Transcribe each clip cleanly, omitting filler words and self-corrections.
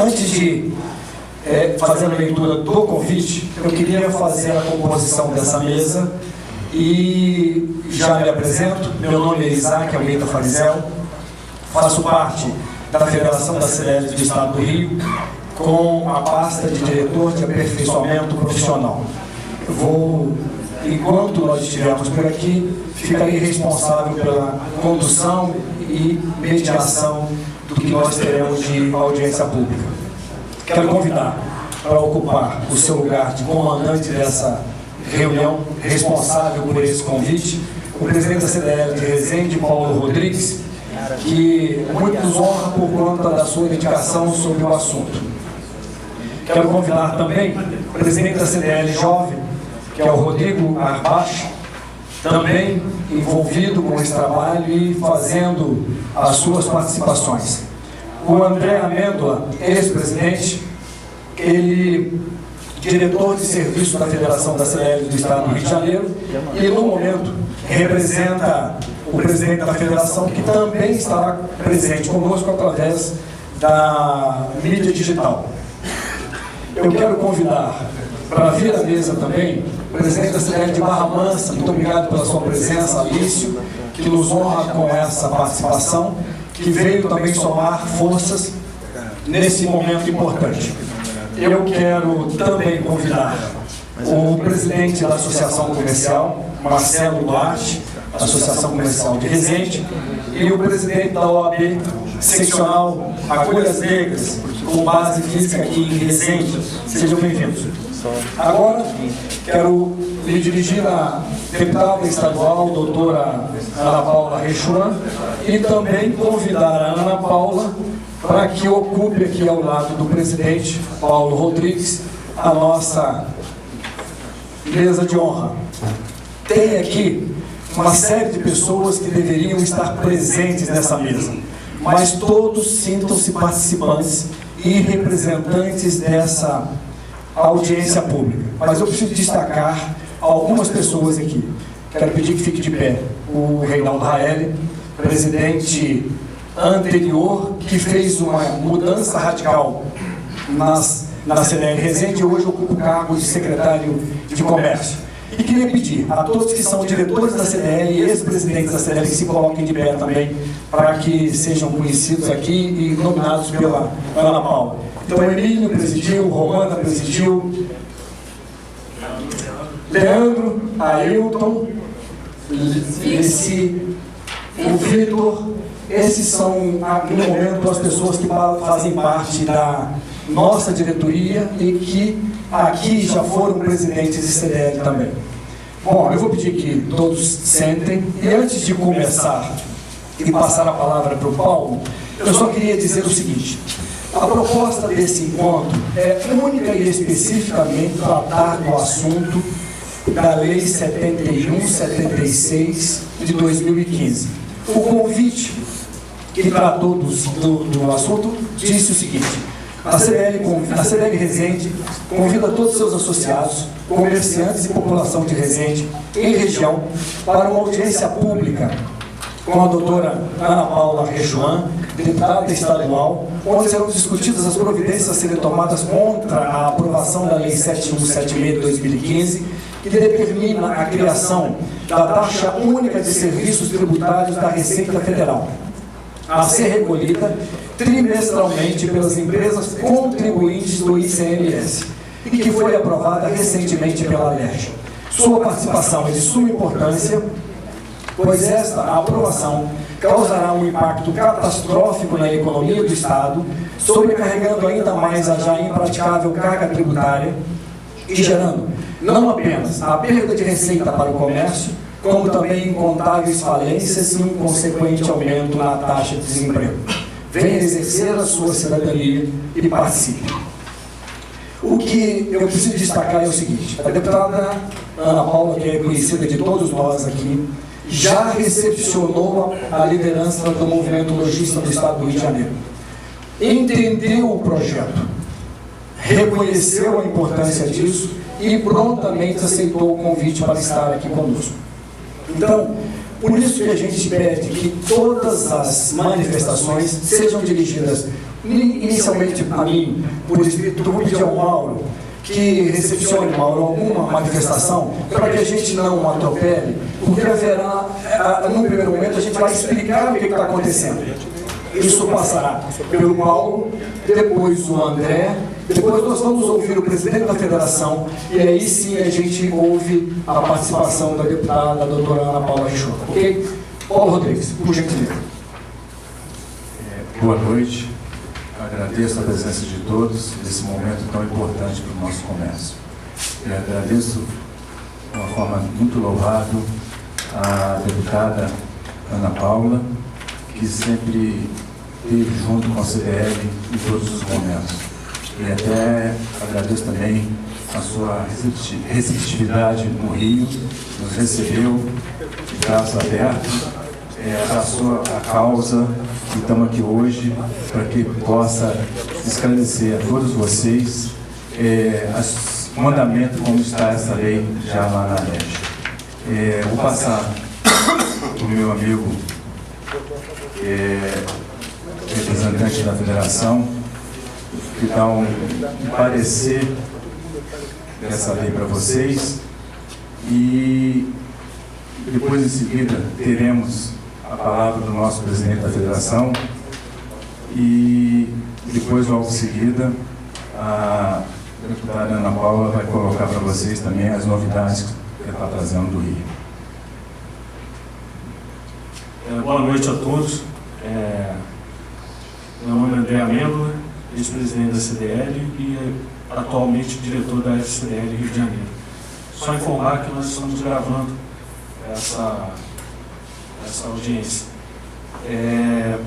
Antes de fazer a leitura do convite, eu queria fazer a composição dessa mesa e já me apresento. Meu nome é Isaac Almeida Farizel, faço parte da Federação das CDLs do Estado do Rio, com a pasta de diretor de aperfeiçoamento profissional. Enquanto nós estivermos por aqui, ficarei responsável pela condução e mediação do que nós teremos de audiência pública. Quero convidar para ocupar o seu lugar de comandante dessa reunião, responsável por esse convite, o presidente da CDL de Resende, Paulo Rodrigues, que muito nos honra por conta da sua dedicação sobre o assunto. Quero convidar também o presidente da CDL Jovem, que é o Rodrigo Arbacho, também envolvido com esse trabalho e fazendo as suas participações. O André Amêndola, ex-presidente, ele diretor de serviço da Federação da CDL do Estado do Rio de Janeiro, e no momento representa o presidente da Federação, que também estará presente conosco através da mídia digital. Eu quero convidar para vir à mesa também o presidente da CDL de Barra Mansa. Muito obrigado pela sua presença, Alício, que nos honra com essa participação, que veio também somar forças nesse momento importante. Eu quero também convidar o presidente da Associação Comercial, Marcelo Duarte, Associação Comercial de Resende, e o presidente da OAB Seccional Agulhas Negras, com base física aqui em Resende. Sejam bem-vindos. Agora, quero me dirigir à deputada estadual, doutora Ana Paula Rechuan, e também convidar a Ana Paula para que ocupe aqui ao lado do presidente Paulo Rodrigues a nossa mesa de honra. Tem aqui uma série de pessoas que deveriam estar presentes nessa mesa, mas todos sintam-se participantes e representantes dessa audiência pública. Mas eu preciso destacar algumas pessoas aqui. Quero pedir que fique de pé o Reinaldo Raeli, presidente anterior, que fez uma mudança radical na CDL Resende e hoje ocupa o cargo de secretário de Comércio. E queria pedir a todos que são diretores da CDL e ex-presidentes da CDL que se coloquem de pé também, para que sejam conhecidos aqui e nominados pela Ana Paula. Então, Emílio presidiu, Romana presidiu, Leandro, Ailton, Lici, o Vitor. Esses são, no momento, as pessoas que fazem parte da nossa diretoria e que aqui já foram presidentes de CDL também. Bom, eu vou pedir que todos sentem, e antes de começar e passar a palavra para o Paulo, eu só queria dizer o seguinte: a proposta desse encontro é única e especificamente tratar do assunto da Lei 71/76 de 2015. O convite que tratou do assunto disse o seguinte: a CDL Resende convida todos os seus associados, comerciantes e população de Resende em região para uma audiência pública com a doutora Ana Paula Rechuan, deputada estadual, onde serão discutidas as providências a serem tomadas contra a aprovação da Lei 7176 de 2015, que determina a criação da taxa única de serviços tributários da Receita Federal, a ser recolhida trimestralmente pelas empresas contribuintes do ICMS, e que foi aprovada recentemente pela LERJ. Sua participação é de suma importância, pois esta aprovação causará um impacto catastrófico na economia do Estado, sobrecarregando ainda mais a já impraticável carga tributária e gerando não apenas a perda de receita para o comércio, como também incontáveis falências e um consequente aumento na taxa de desemprego. Venha exercer a sua cidadania e participe. O que eu preciso destacar é o seguinte: a deputada Ana Paula, que é conhecida de todos nós aqui, já recepcionou a liderança do movimento lojista do Estado do Rio de Janeiro, entendeu o projeto, reconheceu a importância disso e prontamente aceitou o convite para estar aqui conosco. Então, por isso que a gente pede que todas as manifestações sejam dirigidas inicialmente a mim, por escrito, eu vou pedir ao Mauro que recepcione, Mauro, alguma manifestação para que a gente não atropele, porque haverá, no primeiro momento, a gente vai explicar o que está acontecendo. Isso passará pelo Paulo, depois o André, depois nós vamos ouvir o presidente da federação e aí sim a gente ouve a participação da deputada, a doutora Ana Paula Richoto, ok? Paulo Rodrigues, por gentileza. Boa noite, agradeço a presença de todos nesse momento tão importante para o nosso comércio. Eu agradeço de uma forma muito louvável a deputada Ana Paula, que sempre esteve junto com a CDL em todos os momentos. E até agradeço também a sua receptividade no Rio, nos recebeu de braços abertos, abraçou a causa e estamos aqui hoje para que possa esclarecer a todos vocês o mandamento como está essa lei já lá na LERJ. Vou passar para o meu amigo representante da federação, que dá um parecer dessa lei para vocês, e depois em seguida teremos a palavra do nosso presidente da federação e depois logo em seguida a deputada Ana Paula vai colocar para vocês também as novidades que ela está trazendo do Rio. Boa noite a todos. Meu nome é André Amêndola, ex-presidente da CDL e atualmente diretor da FCDL Rio de Janeiro. Só informar que nós estamos gravando essa audiência. Eu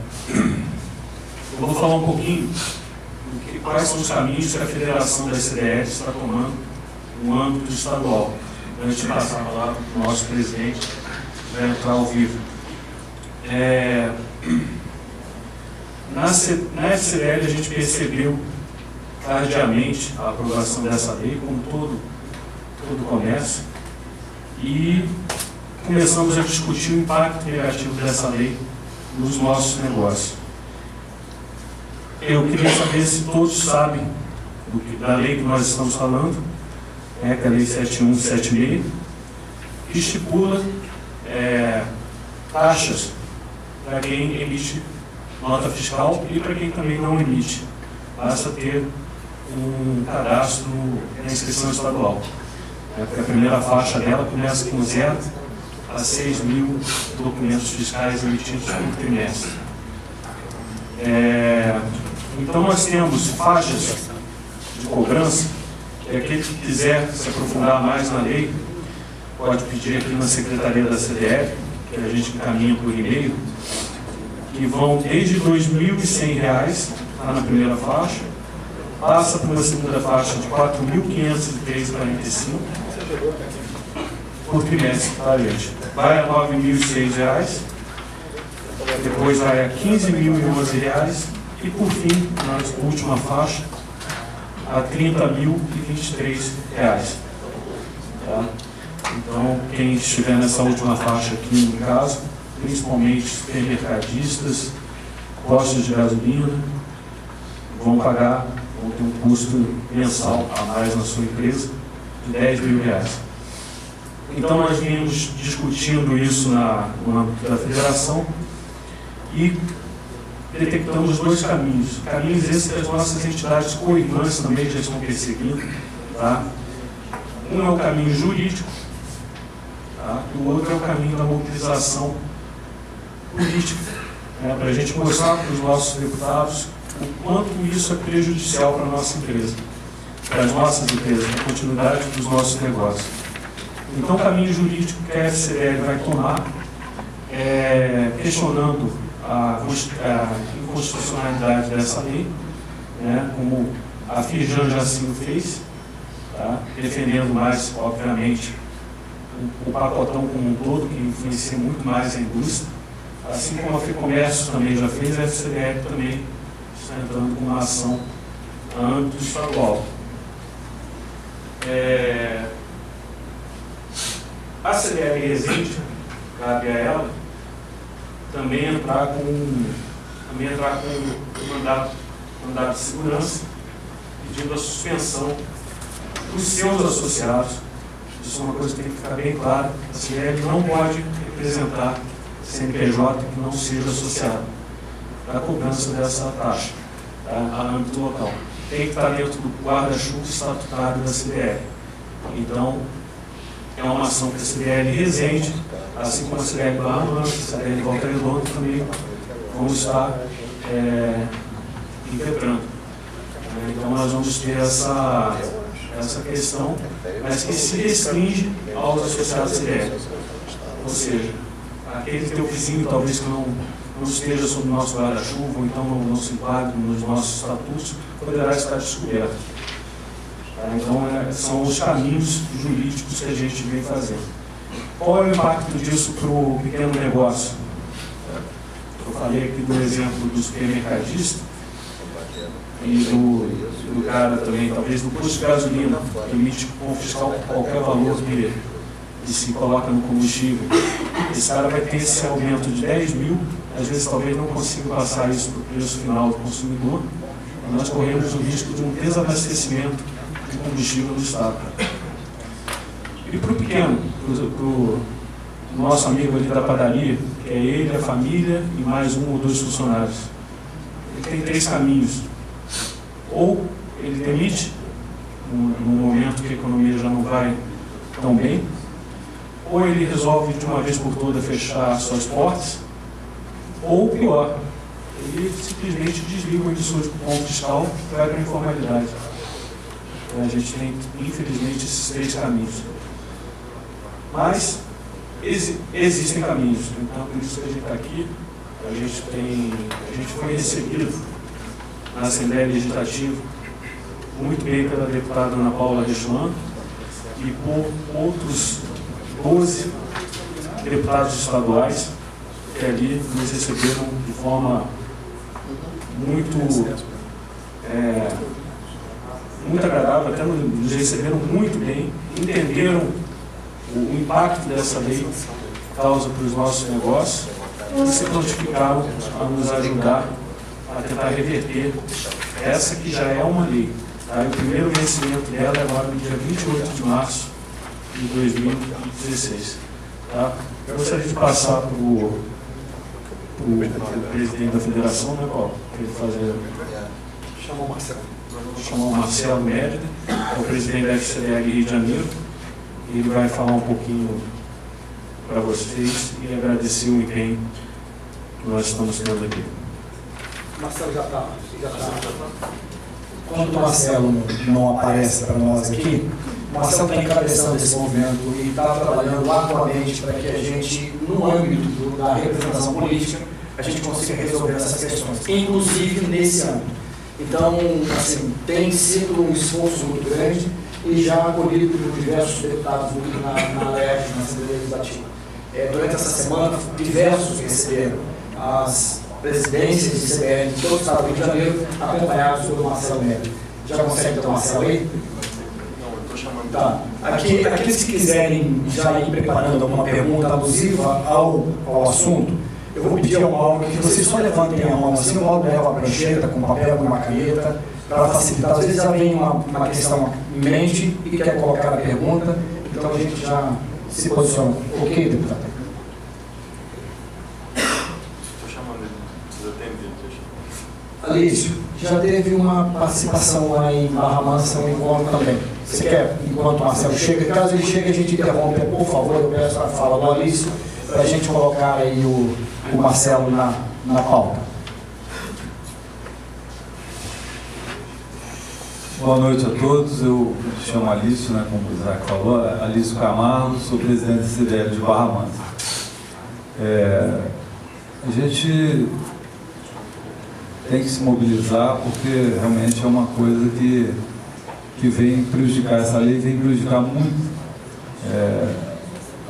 vou falar um pouquinho quais são os caminhos que a Federação da CDL está tomando no âmbito estadual, antes de passar a palavra para o nosso presidente para entrar ao vivo. Na FCDL a gente percebeu tardiamente a aprovação dessa lei, como todo comércio, e começamos a discutir o impacto negativo dessa lei nos nossos negócios. Eu queria saber se todos sabem da lei que nós estamos falando, que é a Lei 7176, que estipula taxas para quem emite nota fiscal e para quem também não emite. Basta ter um cadastro na inscrição estadual. Porque a primeira faixa dela começa com 0 a 6 mil documentos fiscais emitidos por trimestre. Então nós temos faixas de cobrança, e aquele que quiser se aprofundar mais na lei, pode pedir aqui na Secretaria da CDL, que a gente encaminha por e-mail, que vão desde R$ 2.100, tá, na primeira faixa, passa para uma segunda faixa de R$ 4.503,45 por trimestre, tá, gente? Vai a R$ 9.006, depois vai a R$ 15.011 e, por fim, na última faixa, a R$ 30.023. Tá? Então, quem estiver nessa última faixa aqui, no caso, principalmente supermercadistas, postos de gasolina, vão ter um custo mensal a mais na sua empresa de R$ 10.000. Então nós vimos discutindo isso no âmbito da federação e detectamos dois caminhos. Caminhos esses que as nossas entidades co-irmãs também já estão perseguindo. Tá? Um é o caminho jurídico, tá? E o outro é o caminho da mobilização política, para a gente mostrar para os nossos deputados o quanto isso é prejudicial para a nossa empresa, para as nossas empresas, para a continuidade dos nossos negócios. Então, o caminho jurídico que a FCDL vai tomar questionando a inconstitucionalidade dessa lei, né, como a Firjan já assim o fez, tá, defendendo mais, obviamente, o pacotão como um todo, que influencia muito mais a indústria. Assim como a FEComércio também já fez, a FCDL também está entrando com uma ação no âmbito estadual. A CDL Resende, cabe a ela, também entrar com o mandato mandado de segurança, pedindo a suspensão dos seus associados. Isso é uma coisa que tem que ficar bem clara. A CDL não pode representar CNPJ que não seja associado para a cobrança dessa taxa, tá, a âmbito local. Tem que estar dentro do guarda-chuva estatutário da CDL. Então, é uma ação que a CDL Resende, assim como a CDL Barra Mansa, a CDL Volta Redonda também vão estar impetrando. Então, nós vamos ter essa questão, mas que se restringe aos associados da CDL. Ou seja, aquele teu vizinho talvez que não esteja sob o nosso guarda-chuva, ou então não se enquadre nos nossos estatutos, poderá estar descoberto. Então, são os caminhos jurídicos que a gente vem fazendo. Qual é o impacto disso para o pequeno negócio? Eu falei aqui do exemplo do supermercadista e do cara também, talvez do posto de gasolina, que emite confiscar qualquer valor que se coloca no combustível. Esse cara vai ter esse aumento de 10 mil, às vezes talvez não consiga passar isso para o preço final do consumidor, e nós corremos o risco de um desabastecimento de combustível no Estado. E para o pequeno, para o nosso amigo ali da padaria, que é ele, a família e mais um ou dois funcionários, ele tem 3 caminhos. Ou ele demite, no momento que a economia já não vai tão bem, ou ele resolve de uma vez por todas fechar suas portas, ou pior, ele simplesmente desliga o emissor de cupom fiscal e vai para a informalidade. A gente tem, infelizmente, esses 3 caminhos. Mas existem caminhos, então por isso que a gente está aqui. A gente foi recebido na Assembleia Legislativa muito bem pela deputada Ana Paula Rechuan e por outros 12 deputados estaduais que ali nos receberam de forma muito agradável, até nos receberam muito bem, entenderam o impacto dessa lei causa para os nossos negócios e se prontificaram a nos ajudar a tentar reverter essa que já é uma lei. Tá? O primeiro vencimento dela é agora no dia 28 de março de 2016. Tá? Eu gostaria de passar para o presidente da federação, né, Paulo? Para ele fazer. Chamar o Marcelo. Chamar o Marcelo Mérida, é o presidente da FCDL Rio de Janeiro. Ele vai falar um pouquinho para vocês e agradecer o empenho que nós estamos tendo aqui. Marcelo já está. Quando o Marcelo não aparece para nós aqui, o Marcelo está encabeçando esse movimento e está trabalhando arduamente para que a gente, no âmbito da representação política, a gente consiga resolver essas questões, inclusive nesse âmbito. Então, assim, tem sido um esforço muito grande e já acolhido por diversos deputados na LERJ, na Assembleia Legislativa. Durante essa semana, diversos receberam as presidências de CBL de todo o Estado do Rio de Janeiro, acompanhados pelo Marcelo Mérida. Já consegue ter o Marcelo aí? Não, eu estou chamando. Tá. Aqueles que quiserem já ir preparando alguma pergunta alusiva ao assunto, eu vou pedir ao Mauro que vocês só levantem a mão assim, o Mauro leva a prancheta com papel, com uma caneta, para facilitar. Às vezes já vem uma questão em mente e quer colocar a pergunta, então a gente já se posiciona. Ok, deputado? Estou chamando ele, precisa atender. Alício, já teve uma participação lá em Barra Mansa, um encontro também. Você quer, enquanto o Marcelo chega, caso ele chegue, a gente interrompe, por favor, eu peço a fala do Alício, para a gente colocar aí o Marcelo na pauta. Boa noite a todos, eu me chamo Alício, né, como o Isaac falou, Alício Camargo, sou presidente da CDL de Barra Mansa. A gente tem que se mobilizar porque realmente é uma coisa que vem prejudicar, essa lei vem prejudicar muito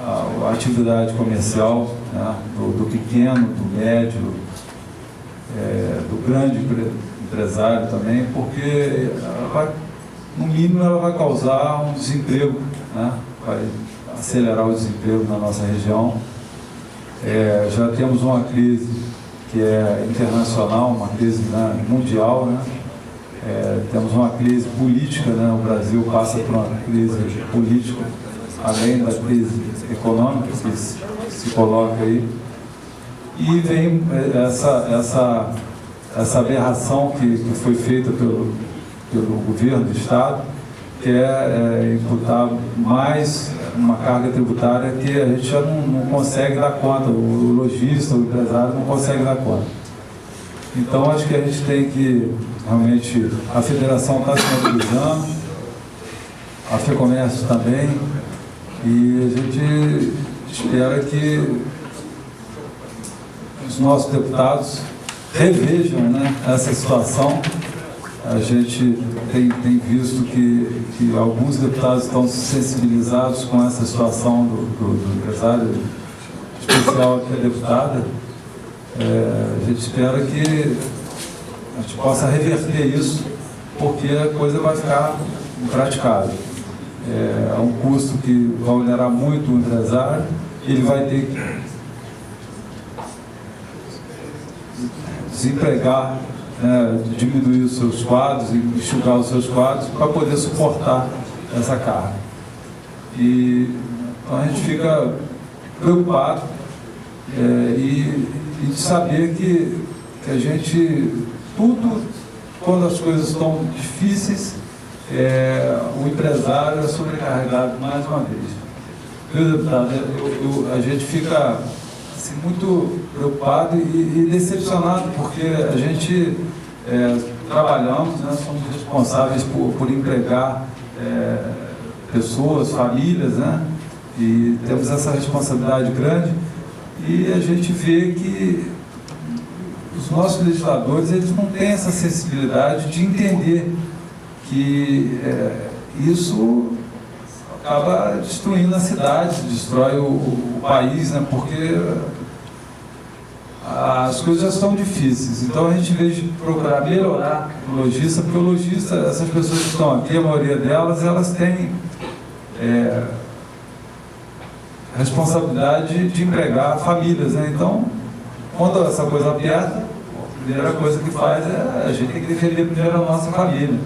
a atividade comercial, né, do pequeno, do médio, do grande empresário também, porque no mínimo ela vai causar um desemprego, né, vai acelerar o desemprego na nossa região. Já temos uma crise que é internacional, uma crise, né, mundial, né, Temos uma crise política, né? O Brasil passa por uma crise política, além da crise econômica que se coloca aí. E vem essa aberração que foi feita pelo governo do Estado, que é imputar mais uma carga tributária que a gente já não consegue dar conta, o lojista, o empresário não consegue dar conta. Então, acho que a gente tem que, realmente, a federação está se mobilizando, a FEComércio também, e a gente espera que os nossos deputados revejam, né, essa situação. A gente tem visto que alguns deputados estão sensibilizados com essa situação do empresário, especial que é deputada. A gente espera que a gente possa reverter isso, porque a coisa vai ficar impraticável. É um custo que vai onerar muito o empresário, ele vai ter que desempregar, diminuir os seus quadros, enxugar os seus quadros para poder suportar essa carga. Então a gente fica preocupado e de saber que a gente, quando as coisas estão difíceis, o empresário é sobrecarregado mais uma vez. Viu, deputado? A gente fica assim, muito preocupado e decepcionado, porque a gente trabalhamos, né, somos responsáveis por empregar pessoas, famílias, né, e temos essa responsabilidade grande, e a gente vê que os nossos legisladores, eles não têm essa sensibilidade de entender que isso acaba destruindo a cidade, destrói o país, né? Porque as coisas já estão difíceis. Então a gente, em vez de procurar melhorar o lojista, porque o lojista, essas pessoas que estão aqui, a maioria delas, elas têm responsabilidade de empregar famílias, né? Então, quando essa coisa aperta, a primeira coisa que faz a gente tem que defender primeiro a nossa família.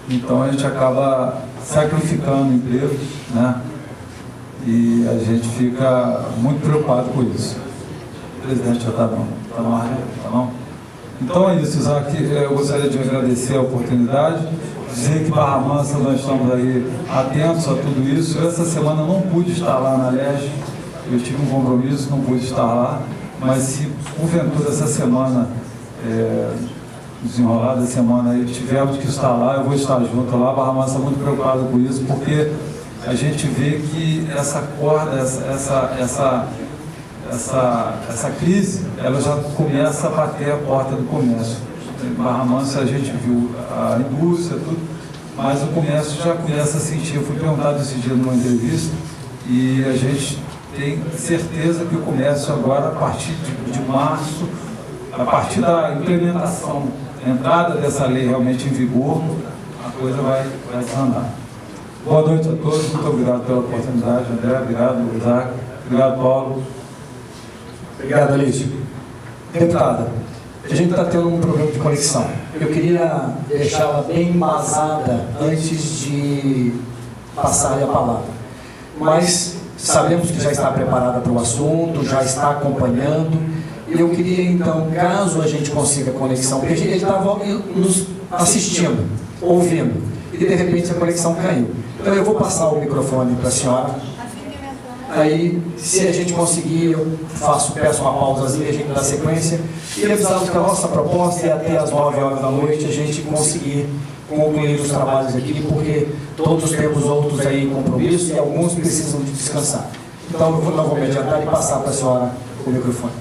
Então a gente acaba sacrificando o emprego, né? E a gente fica muito preocupado com isso. O presidente já está bom? Está na hora? Tá bom? Então é isso, Isaac. Eu gostaria de agradecer a oportunidade, dizer que Barra Mansa nós estamos aí atentos a tudo isso. Eu, essa semana não pude estar lá na LERJ, eu tive um compromisso, não pude estar lá, mas se porventura essa semana, desenrolar da semana aí, tivermos que estar lá, eu vou estar junto lá. Barra Mansa muito preocupado com isso, porque a gente vê que essa corda, essa crise, ela já começa a bater a porta do comércio. Em Barra Mansa a gente viu a indústria, tudo, mas o comércio já começa a sentir. Eu fui perguntado esse dia numa entrevista e a gente tem certeza que o comércio agora, a partir de março, a partir da implementação, a entrada dessa lei realmente em vigor, a coisa vai desandar. Boa noite a todos, muito obrigado pela oportunidade, André, obrigado, Isaac, obrigado, Paulo. Obrigado, Alício. Deputada, a gente está tendo um problema de conexão. Eu queria deixá-la bem embasada antes de passar a palavra. Mas sabemos que já está preparada para o assunto, já está acompanhando. Eu queria, então, caso a gente consiga conexão, porque ele estava nos assistindo, ouvindo, e de repente a conexão caiu. Então eu vou passar o microfone para a senhora. Aí, se a gente conseguir, eu peço uma pausazinha, a gente dá sequência, e avisamos que a nossa proposta é até às 9 horas da noite a gente conseguir concluir os trabalhos aqui, porque todos temos outros aí compromissos e alguns precisam de descansar. Então eu não vou me adiantar e passar para a senhora o microfone.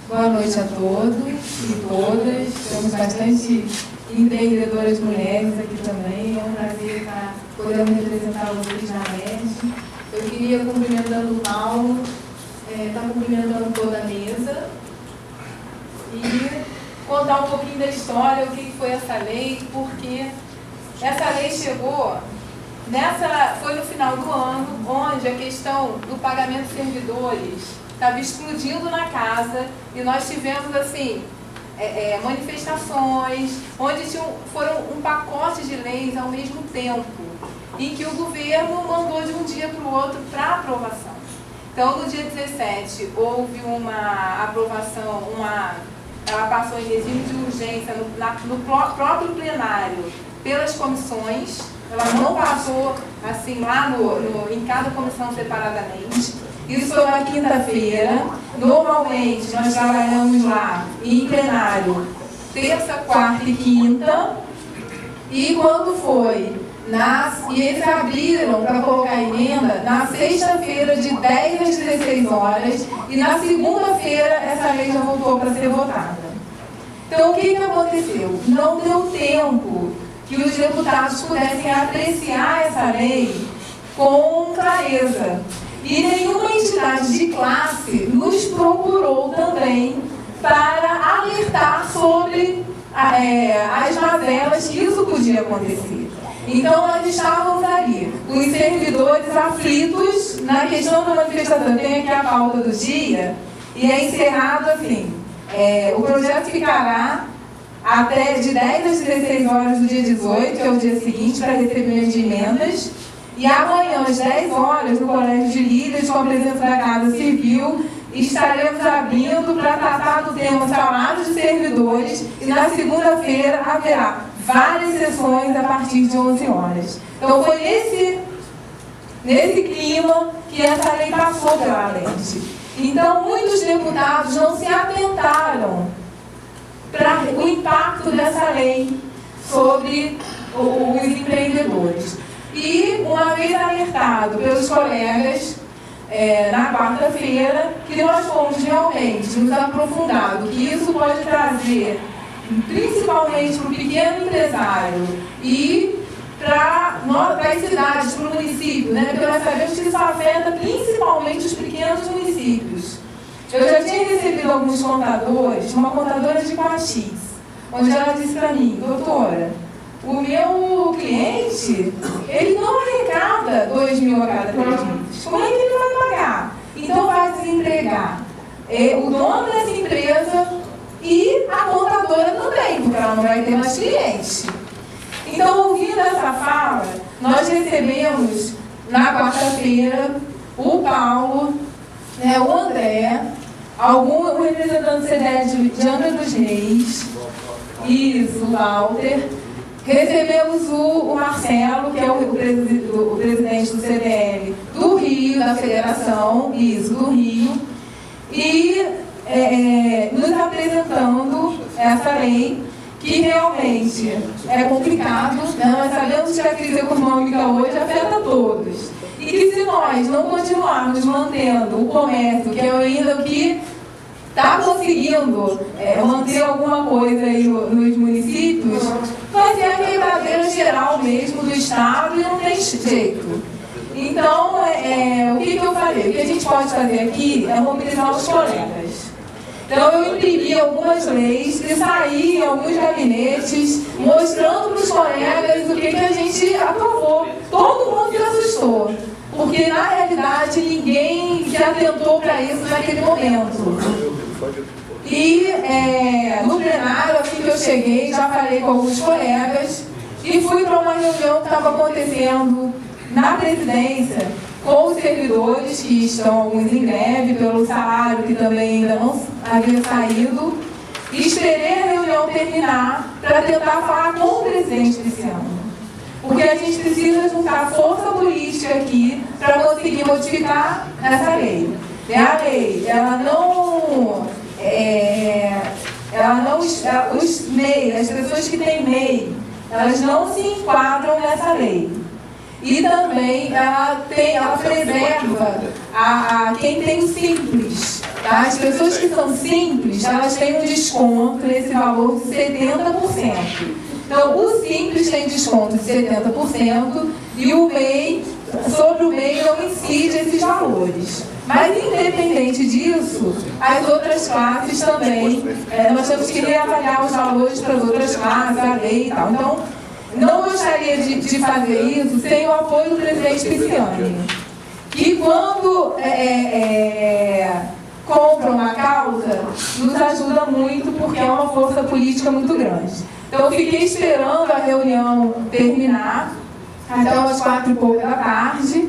Boa noite a todos e todas. Temos bastante empreendedoras mulheres aqui também. É um prazer estar podendo representar vocês na LERJ. Eu queria, cumprimentando o Paulo, estar cumprimentando toda a mesa e contar um pouquinho da história, o que foi essa lei, porque essa lei chegou, foi no final do ano, onde a questão do pagamento de servidores estava explodindo na casa e nós tivemos, assim, manifestações, onde foram um pacote de leis ao mesmo tempo, em que o governo mandou de um dia para o outro para aprovação. Então, no dia 17, houve uma aprovação, ela passou em regime de urgência no próprio plenário pelas comissões, ela não passou assim lá em cada comissão separadamente. Isso foi na quinta-feira. Normalmente nós trabalhamos lá em plenário terça, quarta e quinta. E quando foi e eles abriram para colocar emenda na sexta-feira de 10 às 16 horas e na segunda-feira essa lei já voltou para ser votada. Então o que aconteceu? Não deu tempo que os deputados pudessem apreciar essa lei com clareza. E nenhuma entidade de classe nos procurou também para alertar sobre as mazelas que isso podia acontecer. Então, nós estávamos ali, os servidores aflitos na questão da manifestação. Eu tenho aqui a pauta do dia e é encerrado assim. O projeto ficará até de 10 às 16 horas do dia 18, que é o dia seguinte, para recebimento de emendas. E amanhã, às 10 horas, no Colégio de Líderes, com a presença da Casa Civil, estaremos abrindo para tratar do tema salários de servidores e na segunda-feira haverá várias sessões a partir de 11 horas. Então foi nesse clima que essa lei passou pela lente. Então muitos deputados não se atentaram para o impacto dessa lei sobre os empreendedores. E uma vez alertado pelos colegas, na quarta-feira, que nós fomos realmente nos aprofundado, que isso pode trazer, principalmente para o pequeno empresário e para as cidades, para o município, né? Porque nós sabemos que isso afeta principalmente os pequenos municípios. Eu já tinha recebido alguns contadores, uma contadora de Coatis, onde ela disse para mim: doutora, o meu cliente, ele não arrecada 2.000 a cada 3 meses. Como é que ele vai pagar? Então vai desempregar o dono dessa empresa e a contadora também, porque ela não vai ter mais cliente. Então, ouvindo essa fala, nós recebemos na quarta-feira o Paulo, o André, o representante do CDE de Angra dos Reis, isso, o Walter. Recebemos o Marcelo, que é o presidente do CDL do Rio, da Federação, isso, do Rio, e nos apresentando essa lei, que realmente é complicado, né? Nós sabemos que a crise econômica hoje afeta todos. E que se nós não continuarmos mantendo o comércio, que é ainda o que está conseguindo manter alguma coisa aí nos municípios, vai ser a quebradeira geral mesmo do Estado e não tem jeito. Então, o que eu falei? O que a gente pode fazer aqui é mobilizar os colegas. Então, eu imprimi algumas leis e saí em alguns gabinetes mostrando para os colegas o que a gente aprovou. Todo mundo se assustou, porque na realidade ninguém se atentou para isso naquele momento. E no plenário, assim que eu cheguei, já falei com alguns colegas e fui para uma reunião que estava acontecendo na presidência com os servidores, que estão alguns em greve pelo salário, que também ainda não havia saído. E esperei a reunião terminar para tentar falar com o presidente desse ano. Porque a gente precisa juntar força política aqui para conseguir modificar essa lei. A lei, os MEI, as pessoas que têm MEI, elas não se enquadram nessa lei. E também ela preserva a quem tem o simples. Tá? As pessoas que são simples, elas têm um desconto nesse valor de 70%. Então, o simples tem desconto de 70% e o MEI, sobre o MEI, não incide esses valores. Mas, independente disso, as outras classes também, nós temos que reavaliar os valores para as outras classes, a lei e tal. Então, não gostaria de fazer isso sem o apoio do presidente Pisciani, que quando compra uma causa, nos ajuda muito, porque é uma força política muito grande. Então, eu fiquei esperando a reunião terminar, até umas 4h pouco da tarde.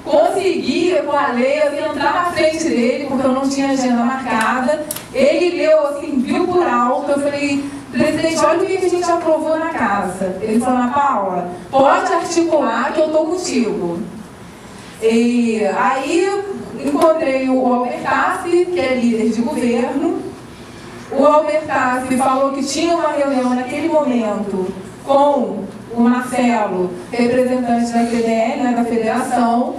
Consegui, com a lei, entrar na frente dele, porque eu não tinha agenda marcada. Ele leu, assim, viu por alto. Eu falei, presidente, olha o que a gente aprovou na casa. Ele falou, Ana Paula, pode articular que eu estou contigo. E aí, encontrei o Albertassi, que é líder de governo. O Albertassi falou que tinha uma reunião naquele momento com o Marcelo, representante da CDL, né, da federação.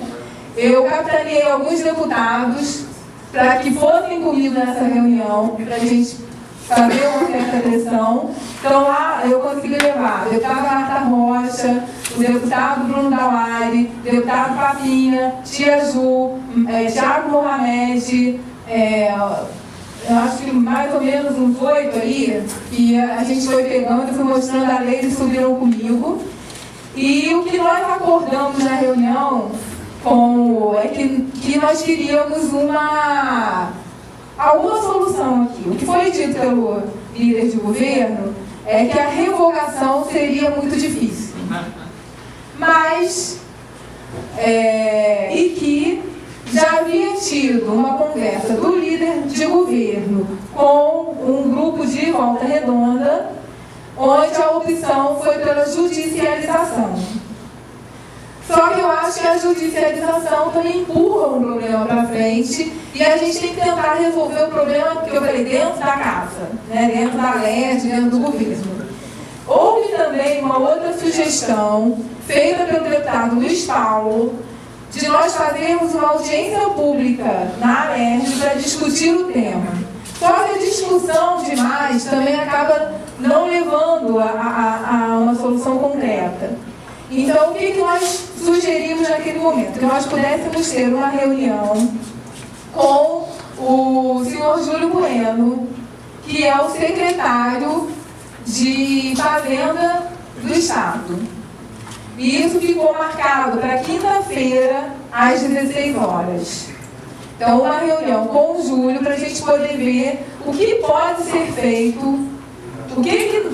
Eu capitaneei alguns deputados para que fossem comigo nessa reunião, para a gente fazer uma certa pressão. Então lá eu consegui levar o deputado Marta Rocha, o deputado Bruno Dauari, o deputado Papinha, Tia Ju, Thiago Mohamed, eu acho que mais ou menos uns 8 aí, e a gente foi pegando, fui mostrando a lei, eles subiram comigo. E o que nós acordamos na reunião é que nós queríamos alguma solução aqui. O que foi dito pelo líder de governo é que a revogação seria muito difícil. Mas, e que já havia tido uma conversa do líder de governo com um grupo de Volta Redonda, onde a opção foi pela judicialização. Só que eu acho que a judicialização também empurra um problema para frente e a gente tem que tentar resolver o problema, que eu falei, dentro da casa, né? Dentro da LERJ, dentro do governo. Houve também uma outra sugestão feita pelo deputado Luiz Paulo, de nós fazermos uma audiência pública na LERJ para discutir o tema. Só que a discussão demais também acaba não levando a uma solução concreta. Então, o que nós sugerimos naquele momento? Que nós pudéssemos ter uma reunião com o senhor Júlio Bueno, que é o secretário de Fazenda do Estado. E isso ficou marcado para quinta-feira, às 16 horas. Então, uma reunião com o Júlio para a gente poder ver o que pode ser feito, o que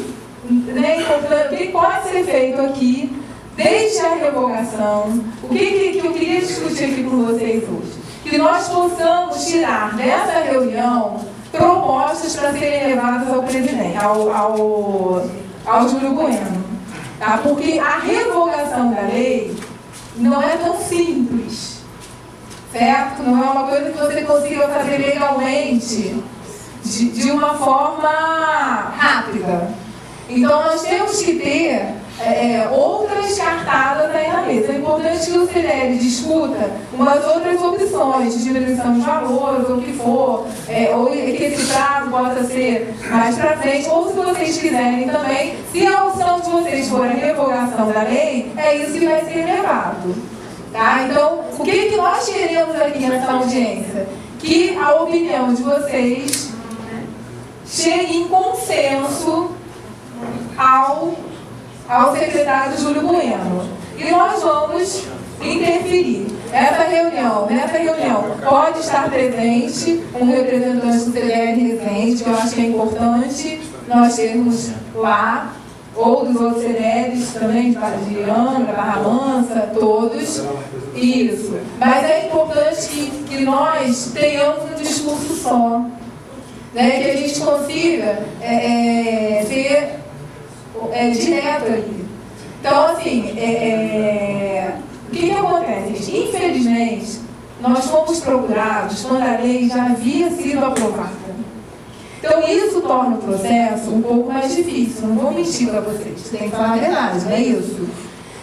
pode ser feito aqui, desde a revogação, o que eu queria discutir aqui com vocês hoje. Que nós possamos tirar dessa reunião propostas para serem levadas ao presidente, ao Júlio Bueno. Tá? Porque a revogação da lei não é tão simples, certo? Não é uma coisa que você consiga fazer legalmente de uma forma rápida. Então, nós temos que ter outras cartadas aí na mesa. É importante que o CDL discuta umas outras opções de diminuição de valores, ou o que for, ou que esse prazo possa ser mais para frente, ou se vocês quiserem também, se a opção de vocês for a revogação da lei, é isso que vai ser levado. Tá? Então, o que nós queremos aqui nessa audiência? Que a opinião de vocês chegue em consenso ao secretário Júlio Bueno. E nós vamos interferir. Nessa reunião pode estar presente um representante do CDL recente, que eu acho que é importante nós termos lá, ou dos outros CDLs também, de Angra, Barra Mansa, todos. Isso. Mas é importante que nós tenhamos um discurso só, né? Que a gente consiga ser direto ali. Então, assim, o que acontece? Infelizmente, nós fomos procurados quando a lei já havia sido aprovada. Então, isso torna o processo um pouco mais difícil. Não vou mentir para vocês, tem que falar a verdade, não é isso?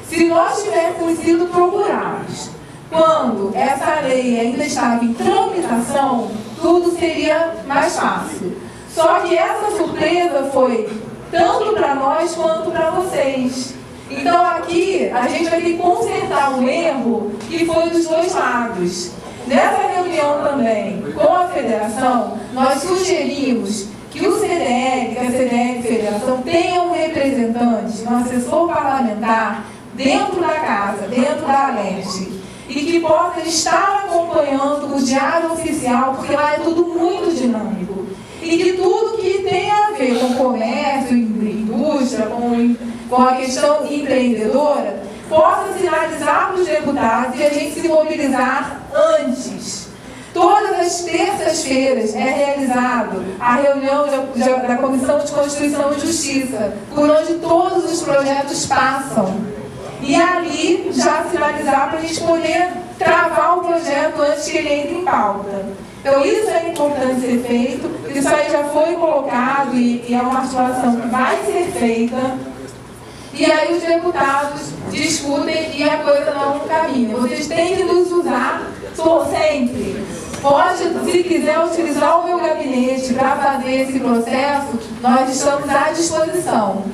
Se nós tivéssemos sido procurados quando essa lei ainda estava em tramitação, tudo seria mais fácil. Só que essa surpresa foi tanto para nós quanto para vocês. Então aqui a gente vai ter que consertar um erro que foi dos dois lados. Nessa reunião também com a federação, nós sugerimos que o CDL, que a CDL Federação, tenha um representante, um assessor parlamentar dentro da casa, dentro da LERJ. e que possa estar acompanhando o diário oficial, porque lá é tudo muito dinâmico. E que tudo que tem a ver com comércio, indústria, com a questão empreendedora, possa sinalizar para os deputados e a gente se mobilizar antes. Todas as terças-feiras é realizado a reunião da Comissão de Constituição e Justiça, por onde todos os projetos passam. E ali já sinalizar para a gente poder travar o projeto antes que ele entre em pauta. Então isso é importante ser feito, isso aí já foi colocado e é uma articulação que vai ser feita. E aí os deputados discutem e a coisa não caminha. Vocês têm que nos usar sempre. Pode, se quiser utilizar o meu gabinete para fazer esse processo, nós estamos à disposição.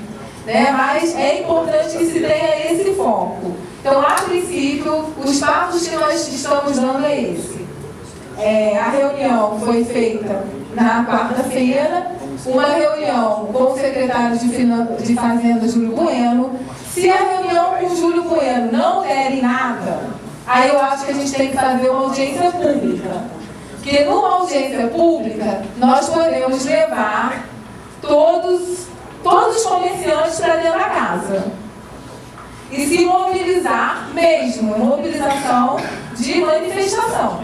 Né? Mas é importante que se tenha esse foco. Então, a princípio, os passos que nós estamos dando é esse. A reunião foi feita na quarta-feira, uma reunião com o secretário de Fazenda, Júlio Bueno. Se a reunião com o Júlio Bueno não der em nada, aí eu acho que a gente tem que fazer uma audiência pública. Porque numa audiência pública, nós podemos levar todos os comerciantes para dentro da casa. E se mobilizar mesmo, mobilização de manifestação.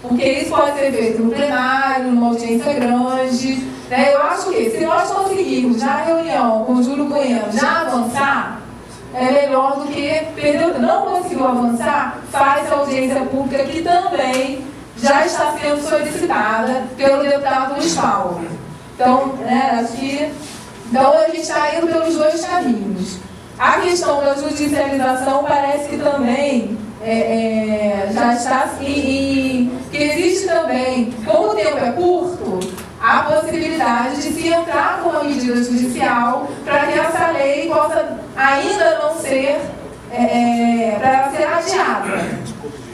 Porque isso pode ser feito no plenário, numa audiência grande. Né? Eu acho que se nós conseguirmos, na reunião com o Júlio Bueno, já avançar, é melhor do que perder. Não conseguiu avançar, faz a audiência pública, que também já está sendo solicitada pelo deputado Luiz Paulo. Então, acho que a gente está indo pelos dois caminhos. A questão da judicialização parece que também já está que existe também, como o tempo é curto, a possibilidade de se entrar com uma medida judicial para que essa lei possa ainda não ser, para ela ser adiada,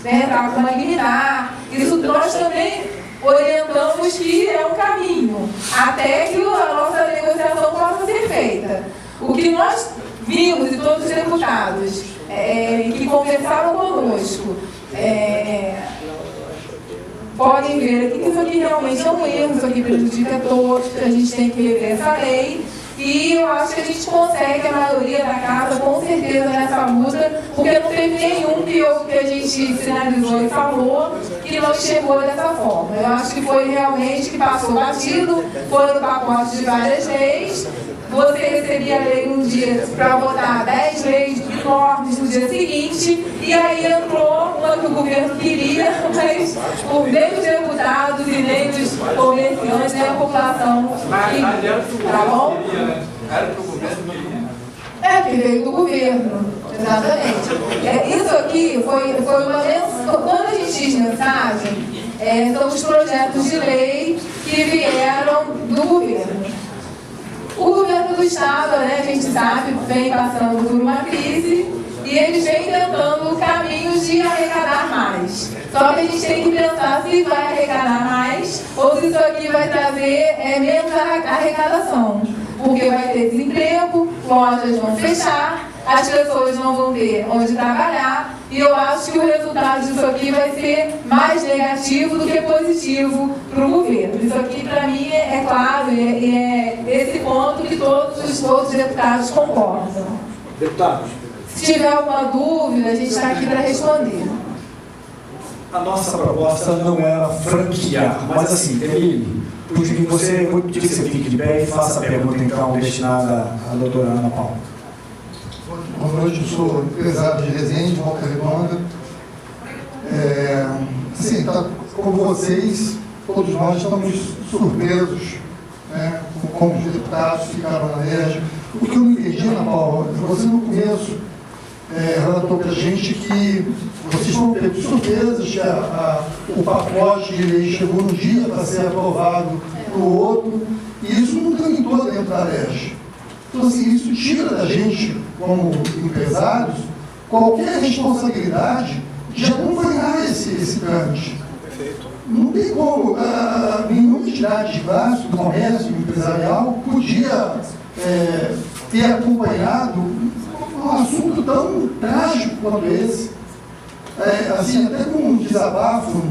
né? Entrar com uma liminar. Isso nós também orientamos que é um caminho, até que a nossa negociação possa ser feita. O que nós vimos, e todos os deputados que conversaram conosco, podem ver aqui que isso aqui realmente é um erro, isso aqui prejudica todos, que a gente tem que rever essa lei. E eu acho que a gente consegue a maioria da casa, com certeza, nessa luta, porque não teve nenhum que a gente sinalizou e falou que não chegou dessa forma. Eu acho que foi realmente que passou batido, foi no pacote de várias leis. Você recebia a lei num dia para votar 10 leis enormes no dia seguinte, e aí entrou uma que o governo queria, mas nem os deputados e nem os comerciantes, nem a população queria. Tá bom? Era para o governo. Que veio do governo, exatamente. Isso aqui foi uma mensagem. Quando a gente diz mensagem, são os projetos de lei que vieram do governo. O governo do Estado, a gente sabe, vem passando por uma crise e eles vêm tentando caminhos de arrecadar mais. Só que a gente tem que pensar se vai arrecadar mais ou se isso aqui vai trazer menos arrecadação. Porque vai ter desemprego, lojas vão fechar, as pessoas não vão ter onde trabalhar, e eu acho que o resultado disso aqui vai ser mais negativo do que positivo para o governo. Isso aqui, para mim, é claro, e é esse ponto que todos os outros deputados concordam. Deputados, se tiver alguma dúvida, a gente está aqui para responder. a nossa proposta não era franquear, mas assim, Emílio, vou pedir que você fique de pé e faça a pergunta, então, destinada à doutora Ana Paula. Boa noite, eu sou empresário de Resende, Volta Redonda. Como vocês, todos nós estamos surpresos, né, com como os deputados ficaram na LERJ. O que eu não entendi, Ana Paula, você no começo relatou para a gente que vocês foram pegos de surpresas, que o pacote de lei chegou no dia para ser aprovado no outro, e isso não tramitou dentro da LERJ. Então, assim, isso tira da gente, como empresários, qualquer responsabilidade de acompanhar esse trâmite. Não tem como, nenhuma entidade de classe, do comércio empresarial, podia ter acompanhado um assunto tão trágico quanto esse. assim, até com um desabafo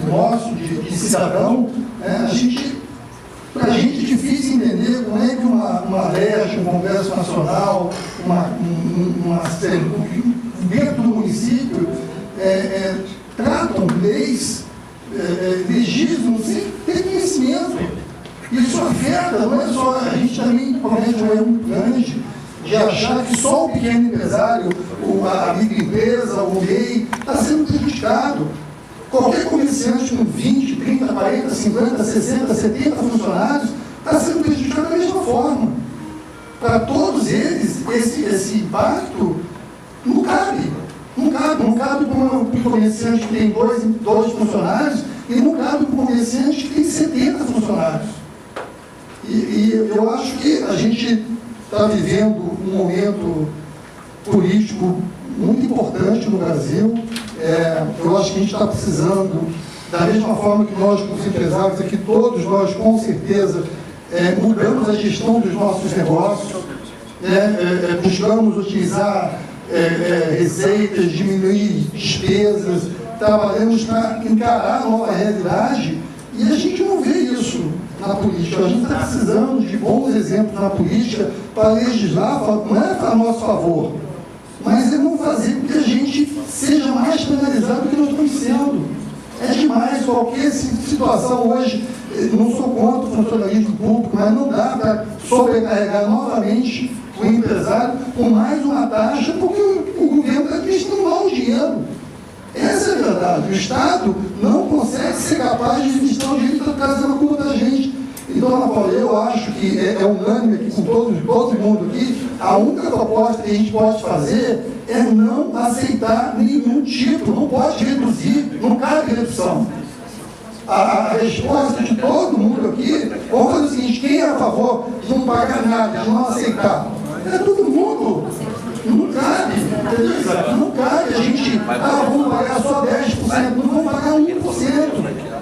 nosso, de cidadão, para a gente é difícil entender como é que uma LERJ, um Congresso Nacional, dentro do município, tratam leis, legislam sem ter conhecimento. Isso afeta, não é só, a gente também comete um erro muito grande de achar que só o pequeno empresário, a microempresa, o MEI, está sendo prejudicado. Qualquer comerciante com 20, 30, 40, 50, 60, 70 funcionários está sendo prejudicado da mesma forma. Para todos eles, esse impacto não cabe. Não cabe para um comerciante que tem dois funcionários e não cabe para um comerciante que tem 70 funcionários. E eu acho que a gente está vivendo um momento político muito importante no Brasil. Eu acho que a gente está precisando, da mesma forma que nós, como empresários aqui, todos nós, com certeza, mudamos a gestão dos nossos negócios, buscamos utilizar receitas, diminuir despesas, trabalhamos para encarar a nova realidade, e a gente não vê isso na política. A gente está precisando de bons exemplos na política para legislar, não é para nosso favor, mas não fazer com que a gente seja mais penalizado do que nós estamos sendo. É demais. Qualquer situação hoje, não sou contra o funcionalismo público, mas não dá para sobrecarregar novamente o empresário com mais uma taxa, porque o governo está administrando mal o dinheiro. Essa é a verdade. O Estado não consegue ser capaz de administrar o dinheiro que está trazendo a culpa da gente. Então, Ana Paula, eu acho que é unânime aqui com todo mundo aqui, a única proposta que a gente pode fazer é não aceitar nenhum tipo, não pode reduzir, não cabe redução. A resposta de todo mundo aqui, vamos fazer o seguinte: quem é a favor de não pagar nada, de não aceitar? É todo mundo. Não cabe, entendeu? Não cabe a gente, vamos pagar só 10%, não vamos pagar 1%.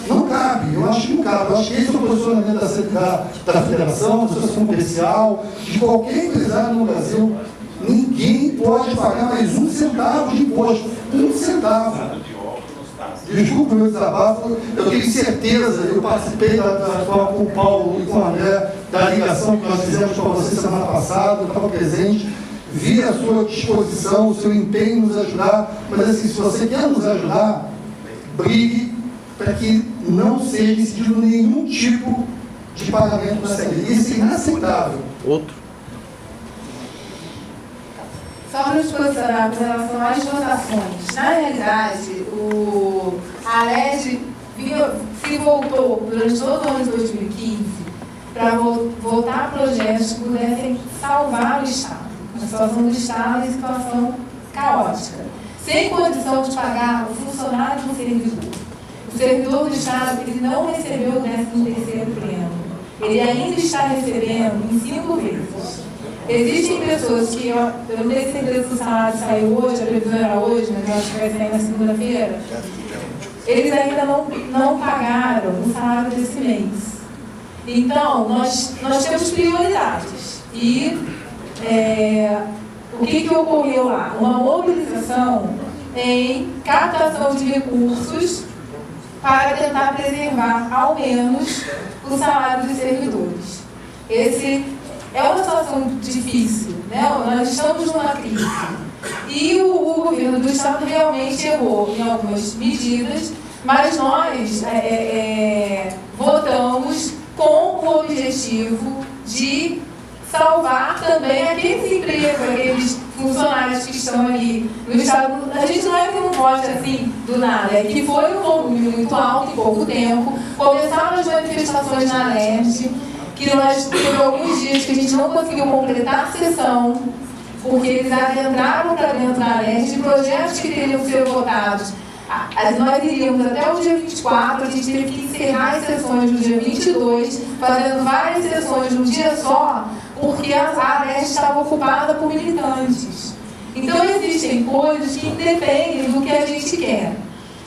Não cabe, eu acho que não cabe. Eu acho que esse é o posicionamento da federação, da associação comercial, de qualquer empresário no Brasil. Ninguém pode pagar mais 1 centavo de imposto. 1 centavo. Desculpa o meu desabafo, eu tenho certeza, eu participei com o Paulo e com o André da ligação que nós fizemos com você semana passada, eu estava presente, vi a sua disposição, o seu empenho em nos ajudar, mas assim, se você quer nos ajudar, brigue para que não seja exigido nenhum tipo de pagamento nessa lei. Isso é inaceitável. Outro. Só para nos posicionar com relação às votações. Na realidade, a LERJ se voltou durante todo o ano de 2015 para votar projetos que pudessem salvar o Estado. A situação do Estado é situação caótica. Sem condição de pagar o funcionário do servidor. O servidor do Estado, ele não recebeu o 13º prêmio. Ele ainda está recebendo em 5 vezes. Existem pessoas que, eu não tenho certeza se o salário saiu hoje, a previsão era hoje, mas eu acho que vai sair na segunda-feira. Eles ainda não pagaram o salário desse mês. Então, nós temos prioridades. E o que ocorreu lá? Uma mobilização em captação de recursos para tentar preservar, ao menos, o salário dos servidores. Esse é uma situação difícil, né? Nós estamos numa crise. E o governo do Estado realmente errou em algumas medidas, mas nós votamos com o objetivo de salvar também aqueles empregos, aqueles funcionários que estão ali no Estado. A gente não é que não vote assim do nada, é que foi um volume muito alto em pouco tempo. Começaram as manifestações na LERJ, que nós teve alguns dias que a gente não conseguiu completar a sessão, porque eles adentraram para dentro da LERJ projetos que teriam sido votados. Nós iríamos até o dia 24, a gente teve que encerrar as sessões no dia 22, fazendo várias sessões num dia só, porque a LERJ estava ocupada por militantes. Então existem coisas que independem do que a gente quer.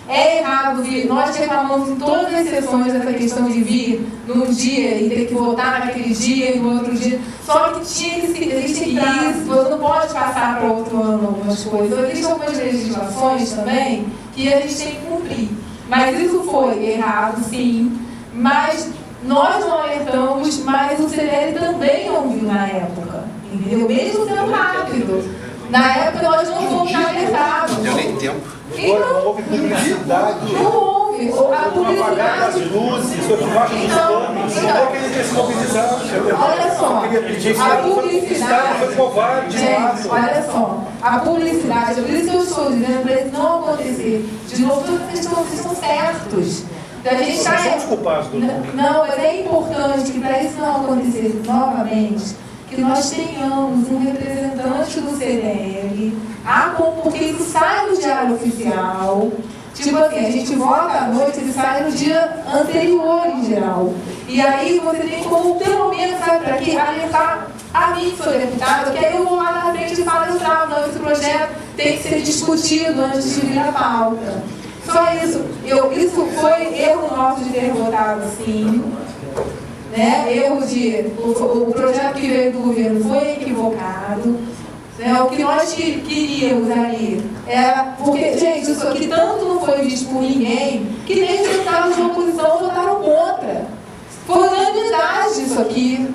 É errado vir, nós reclamamos em todas as sessões dessa questão de vir num dia e ter que votar naquele dia e no outro dia. Só que tinha que existir isso, você não pode passar para outro ano algumas coisas. Existem algumas legislações também que a gente tem que cumprir. Mas isso foi errado, sim. Mas nós não alertamos, mas o CDL também não viu na época. Entendeu? Mesmo sendo rápido. Na época nós não fomos alertados. Não deu nem tempo. Então, não houve publicidade. não houve. A publicidade. Olha só, a publicidade. Gente, olha só, a publicidade, por isso que eu estou dizendo para isso não acontecer. De novo, todos vocês estão certos. A gente está. Não, mas é importante que para isso não acontecer novamente, que nós tenhamos um representante do CDL, porque isso sai no diário oficial. Tipo assim, a gente vota à noite, ele sai no dia anterior em geral. E aí você tem como, pelo menos, sabe para quê? Alertar a mim, que sou deputada, que aí eu vou lá na frente e falo, não, esse projeto tem que ser discutido antes de vir a pauta. Só isso. Isso foi erro nosso de ter votado assim. Né? Erro de... O projeto que veio do governo foi equivocado. Né? O que nós queríamos ali era... Porque, gente, isso aqui tanto não foi visto por ninguém que nem os deputados de oposição votaram contra. Foi unanimidade isso aqui.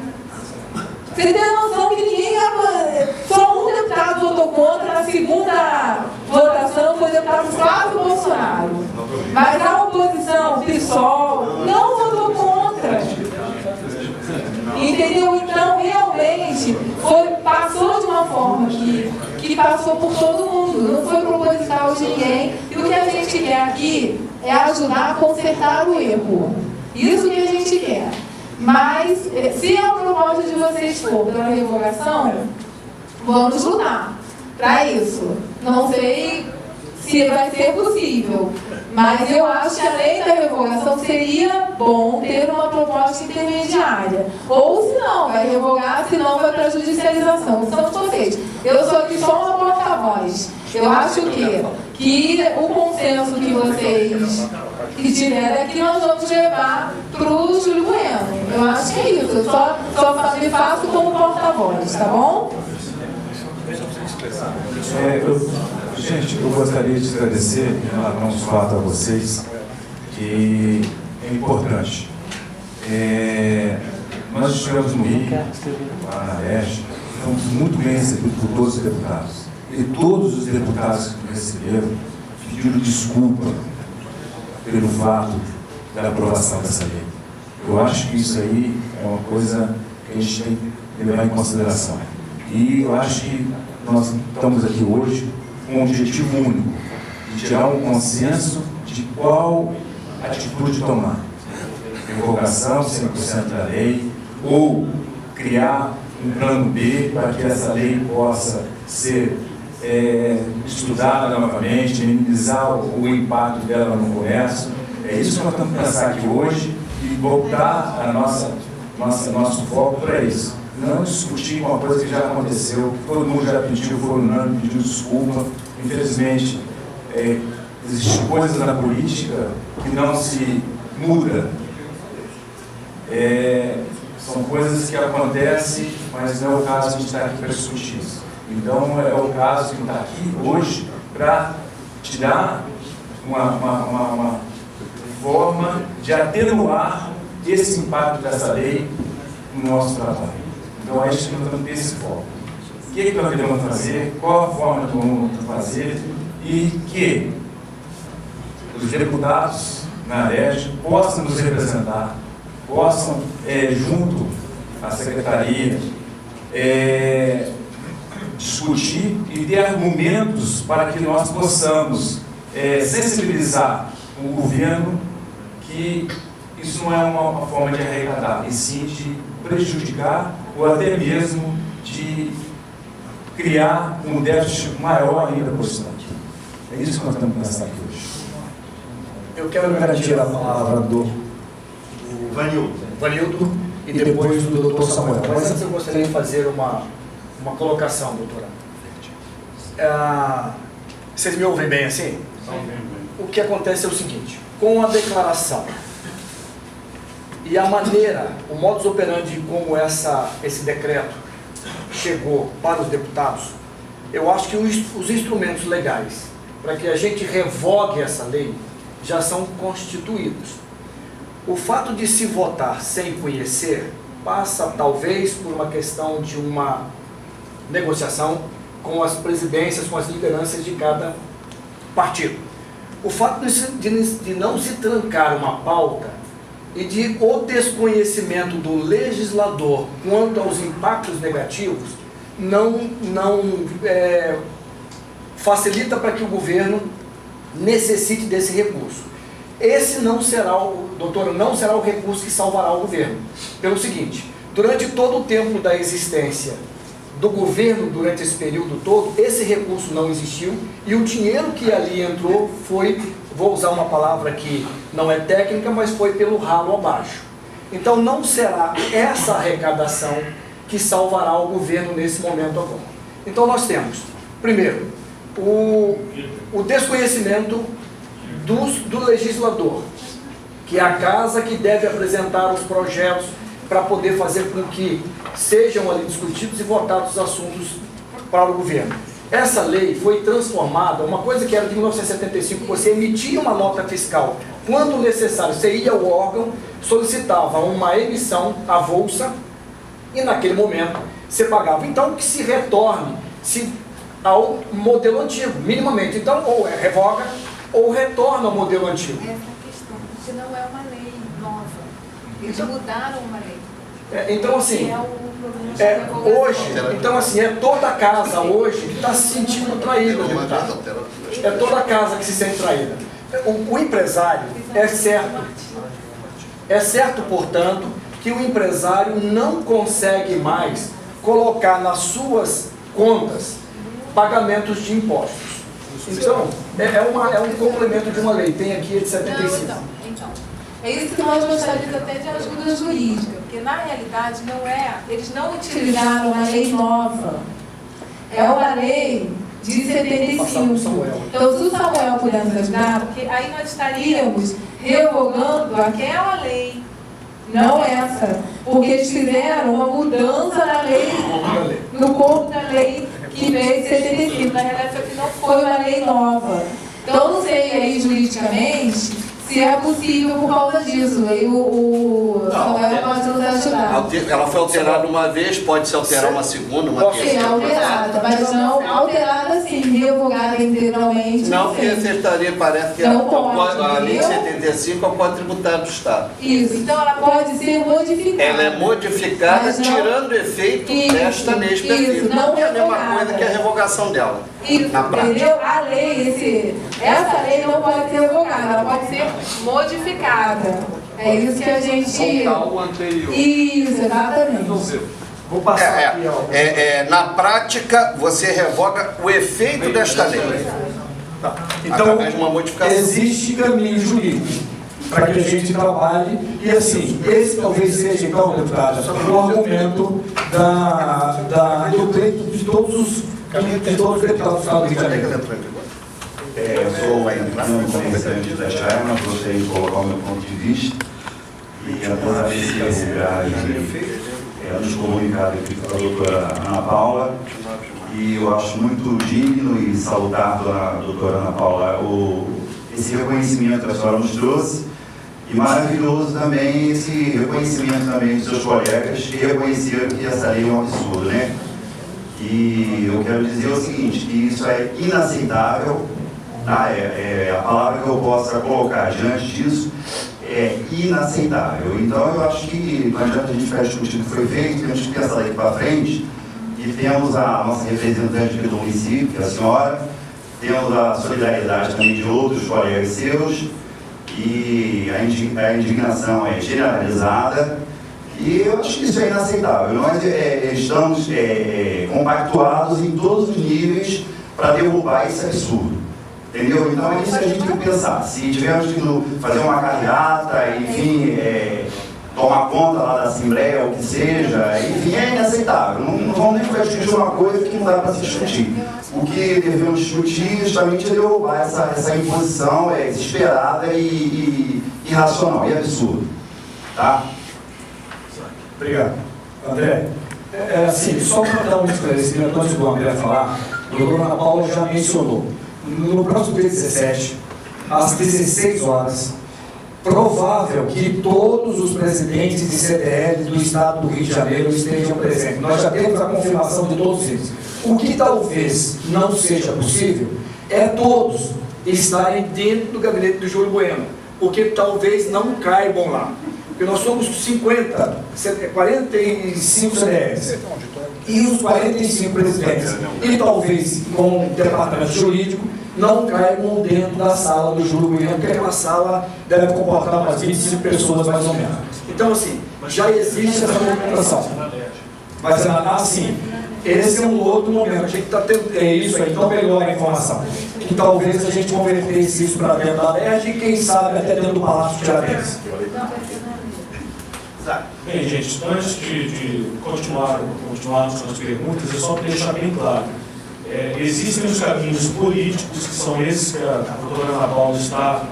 Você tem a noção que ninguém... Só um deputado votou contra, na segunda votação foi o deputado Flávio Bolsonaro. Mas a oposição, o PSOL, não votou contra. Entendeu? Então, realmente, passou de uma forma que passou por todo mundo. Não foi proposital de ninguém. E o que a gente quer aqui é ajudar a consertar o erro. Isso que a gente quer. Mas, se a proposta de vocês for pela revogação, vamos lutar para isso. Não sei se vai ser possível, mas eu acho que além da revogação seria bom ter uma proposta intermediária. Ou se não, vai revogar, se não vai para a judicialização. São vocês. Eu sou aqui só uma porta-voz. Eu acho que o consenso que vocês que tiverem aqui nós vamos levar para o Júlio Bueno. Eu acho que é isso. Eu só me faço como porta-voz, tá bom? Gente, eu gostaria de esclarecer um fato a vocês que é importante. Nós estivemos no Rio, lá na Leste, fomos muito bem recebidos por todos os deputados. E todos os deputados que receberam pediram desculpa pelo fato da aprovação dessa lei. Eu acho que isso aí é uma coisa que a gente tem que levar em consideração. E eu acho que nós estamos aqui hoje com um objetivo único, de tirar um consenso de qual atitude tomar. Revogação 100% da lei, ou criar um plano B para que essa lei possa ser estudada novamente, minimizar o impacto dela no comércio. É isso que nós estamos pensando aqui hoje e voltar a nosso foco para isso. Não discutir uma coisa que já aconteceu, todo mundo já pediu, foi unânime, pediu desculpa. Infelizmente, existem coisas na política que não se muda. São coisas que acontecem, mas não é o caso de a gente estar aqui para discutir isso. Então, é o caso de estar aqui hoje para te dar uma forma de atenuar esse impacto dessa lei no nosso trabalho. Então, é isso que nós estamos ter esse foco. O que nós devemos fazer, qual a forma que vamos fazer e que os deputados na Leste possam nos representar, possam, junto à Secretaria, discutir e ter argumentos para que nós possamos sensibilizar o governo que isso não é uma forma de arrecadar, e sim de prejudicar ou até mesmo de criar um déficit maior ainda para o Estado. É isso que nós estamos pensando aqui hoje. Eu quero garantir a palavra do Vanildo e depois do doutor Samuel. Mas antes eu gostaria de fazer uma colocação, doutora. Vocês me ouvem bem assim? o que acontece é o seguinte, com a declaração e a maneira, o modus operandi como esse decreto chegou para os deputados, eu acho que os instrumentos legais para que a gente revogue essa lei já são constituídos. O fato de se votar sem conhecer passa talvez por uma questão de uma negociação com as presidências, com as lideranças de cada partido. O fato de não se trancar uma pauta e de o desconhecimento do legislador quanto aos impactos negativos não facilita para que o governo necessite desse recurso. Esse não será o recurso que salvará o governo. Pelo seguinte, durante todo o tempo da existência do governo, durante esse período todo, esse recurso não existiu e o dinheiro que ali entrou foi, vou usar uma palavra que não é técnica, mas foi pelo ralo abaixo. Então não será essa arrecadação que salvará o governo nesse momento agora. Então nós temos, primeiro, o desconhecimento do legislador, que é a casa que deve apresentar os projetos para poder fazer com que sejam ali discutidos e votados os assuntos para o governo. Essa lei foi transformada, uma coisa que era de 1975, você emitia uma nota fiscal quando necessário, você ia ao órgão, solicitava uma emissão avulsa e naquele momento você pagava. Então que se retorne ao modelo antigo, minimamente. Então ou revoga ou retorna ao modelo antigo. Essa questão, se não é uma lei nova, eles mudaram uma lei. Então assim, hoje, então assim, é toda casa hoje que está se sentindo traída, deputado. É toda casa que se sente traída. O empresário, é certo, portanto, que o empresário não consegue mais colocar nas suas contas pagamentos de impostos. Então, é um complemento de uma lei, tem aqui a de 75. Então, é isso que nós gostaríamos até de ajuda jurídica, porque na realidade eles não utilizaram uma lei nova, é uma lei de 75. Então, se o Samuel puder nos ajudar, porque aí nós estaríamos revogando aquela lei, não essa, porque eles fizeram uma mudança na lei, no corpo da lei que veio de 75. Na realidade, isso aqui não foi uma lei nova. Então, não sei aí juridicamente se é possível por causa disso. Aí o Samuel pode nos ajudar. Ela foi alterada uma vez, pode se alterar uma segunda, uma terceira. Sim, alterada, mas não alterada sim, revogada integralmente. Não, porque você estaria, parece que a lei de 75 é o Código Tributário do Estado. Isso, então ela pode ser modificada. Ela é modificada, tirando o efeito desta lei específica. Não é a mesma coisa que a revogação dela. Isso, entendeu? A lei, essa lei não pode ser revogada, ela pode ser modificada. É isso que a gente... Voltar ao anterior. Isso, exatamente. Vou passar aqui, ó. Na prática, você revoga o efeito desta lei. Tá. Então, através de uma modificação. existe caminho jurídico para que a gente trabalhe. E assim, esse talvez seja, então, deputada, o argumento do pleito de todos os deputados do Estado do Rio de Janeiro. Eu sou o representante da Chama, gostaria de colocar o meu ponto de vista e a toda vez que nos comunicado aqui com a doutora Ana Paula, e eu acho muito digno e salutar a doutora Ana Paula esse reconhecimento que a senhora nos trouxe, e maravilhoso também esse reconhecimento também dos seus colegas que reconheceram que essa lei é um absurdo, né? E eu quero dizer o seguinte, que isso é inaceitável. A palavra que eu possa colocar diante disso é inaceitável. Então eu acho que não adianta a gente ficar discutindo o que foi feito, que a gente pensa daqui para frente, e temos a nossa representante aqui do município, que é a senhora, temos a solidariedade também de outros colegas seus, e a indignação é generalizada, e eu acho que isso é inaceitável. Nós estamos compactuados em todos os níveis para derrubar esse absurdo. Entendeu? Então é isso que a gente tem que pensar. Se tivermos que fazer uma carreata, enfim, tomar conta lá da Assembleia, ou o que seja, enfim, é inaceitável. Não vamos nem ficar discutindo uma coisa que não dá para se discutir. O que devemos discutir justamente é derrubar essa imposição desesperada e irracional, e absurda. Tá? Obrigado. André, assim, só para dar um esclarecimento antes do André falar, a doutora Ana Paula já mencionou. No próximo dia 17, às 16 horas, provável que todos os presidentes de CDL do Estado do Rio de Janeiro estejam presentes. Nós já temos a confirmação de todos eles. O que talvez não seja possível é todos estarem dentro do gabinete do Júlio Bueno, porque talvez não caibam lá. Porque nós somos 45 CDLs. E os 45 presidentes, e talvez com o departamento jurídico, não caibam dentro da sala do Júlio Bueno, porque aquela sala deve comportar umas 25 pessoas mais ou menos. Então, assim, já existe essa movimentação. Mas, assim, esse é um outro momento. A gente está tendo. É isso aí, então melhora a informação. Que talvez a gente convertesse isso para dentro da LERJ e, quem sabe, até dentro do Palácio de Tiradentes. Bem, gente, antes de continuarmos com as perguntas, é só para deixar bem claro. Existem os caminhos políticos, que são esses que a doutora Ana Paula está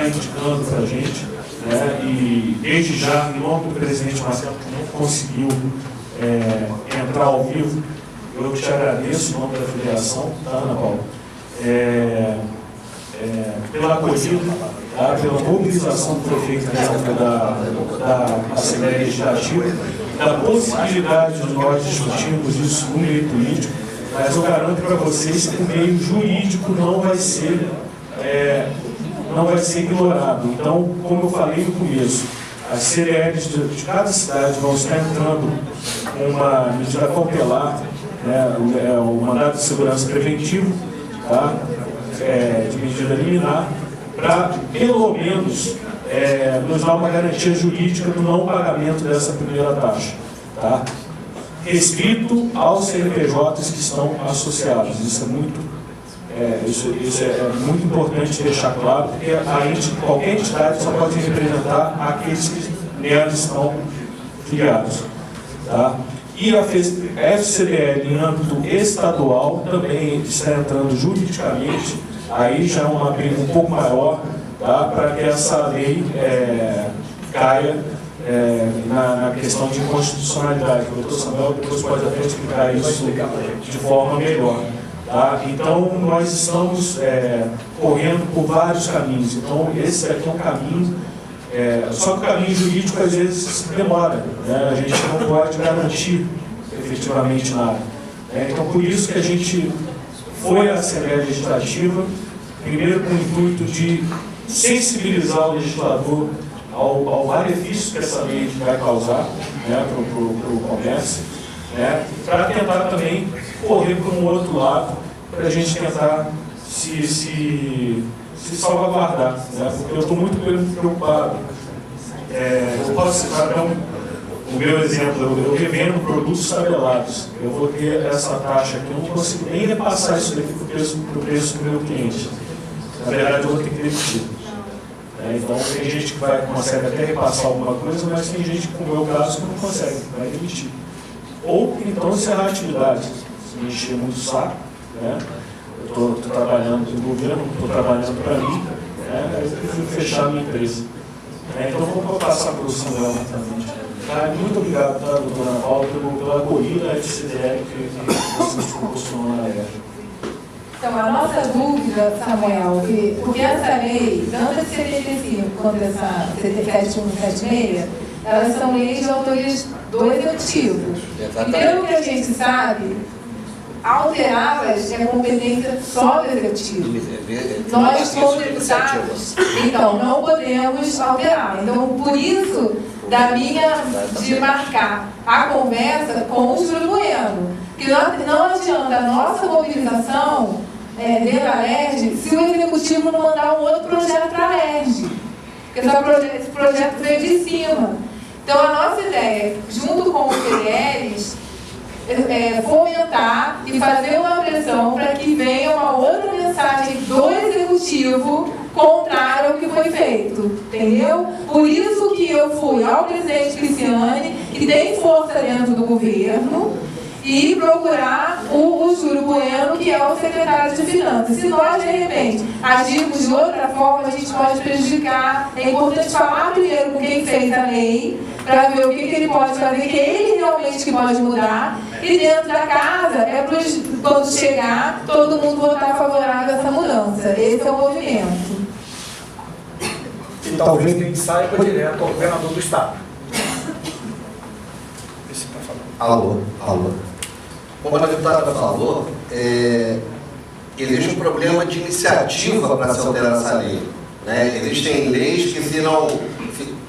indicando para a gente, né? E desde já, em nome do presidente Marcelo, que não conseguiu entrar ao vivo, eu te agradeço em nome da federação, tá, Ana Paula? Pela acolhida, tá, pela mobilização que foi feita dentro da Assembleia Legislativa, da possibilidade de nós discutirmos isso no meio político, mas eu garanto para vocês que o meio jurídico não vai ser ignorado. Então, como eu falei no começo, as CDLs de cada cidade vão estar entrando com uma medida cautelar, né, o mandado de segurança preventivo, tá? De medida liminar, para, pelo menos, nos dar uma garantia jurídica do não pagamento dessa primeira taxa. Tá? Restrito aos CNPJs que estão associados. Isso é muito importante deixar claro, porque qualquer entidade só pode representar aqueles que nelas estão filiados. Tá? E a FCDL, em âmbito estadual, também está entrando juridicamente, aí já é uma briga um pouco maior, tá? Para que essa lei caia na questão de inconstitucionalidade. O doutor Samuel depois pode até explicar isso de forma melhor. Tá? Então, nós estamos correndo por vários caminhos. Então, esse aqui é um caminho, só que o caminho jurídico às vezes demora, né? A gente não pode garantir efetivamente nada. Então, por isso que a gente foi à Assembleia Legislativa, primeiro com o intuito de sensibilizar o legislador ao malefício que essa lei vai causar, né, para o comércio, né, para tentar também correr para um outro lado, para a gente tentar se salvaguardar, né, porque eu estou muito preocupado. Eu posso citar o meu exemplo, eu revendo produtos tabelados, eu vou ter essa taxa aqui, eu não consigo nem repassar isso daqui para o preço do meu cliente. Na verdade, eu vou ter que demitir. Então, tem gente que consegue até repassar alguma coisa, mas tem gente, como é o meu caso, que não consegue, vai demitir. Ou, então, encerrar a atividade. Se me encher muito o saco, né? Eu estou trabalhando no governo, estou trabalhando para mim, né? Eu prefiro fechar a minha empresa. Então, vou passar para o Samuel também. Muito obrigado, tá, doutora Ana Paula, pela acolhida FCDL que vocês proporcionam na LERJ. Então, a nossa dúvida, Samuel, porque essa lei, tanto a de 75 quanto essa 7176, elas são leis de autoria do Executivo. E pelo que a gente sabe, alterá-las é competência só do Executivo. Nós, como deputados, então, não podemos alterar. Então, por isso, de marcar a conversa com o Júlio Bueno. Que não adianta a nossa mobilização dentro da LERJ se o Executivo não mandar um outro projeto para a LERJ. Porque esse projeto veio de cima. Então, a nossa ideia, junto com os CDLs, fomentar e fazer uma pressão para que venha uma outra mensagem do Executivo contrária ao que foi feito, entendeu? Por isso que eu fui ao presidente Cristiane, que tem força dentro do governo, e procurar o Júlio Bueno, que é o secretário de Finanças. Se nós, de repente, agirmos de outra forma, a gente pode prejudicar. É importante falar primeiro com quem fez a lei, para ver o que ele pode fazer, que ele realmente que pode mudar. E dentro da casa, quando chegar, todo mundo votar favorável a essa mudança. Esse é o movimento. E talvez quem saiba direto ao governador do estado. Alô. Como a deputada falou, existe um problema de iniciativa para se alterar essa lei. Né? Existem leis que,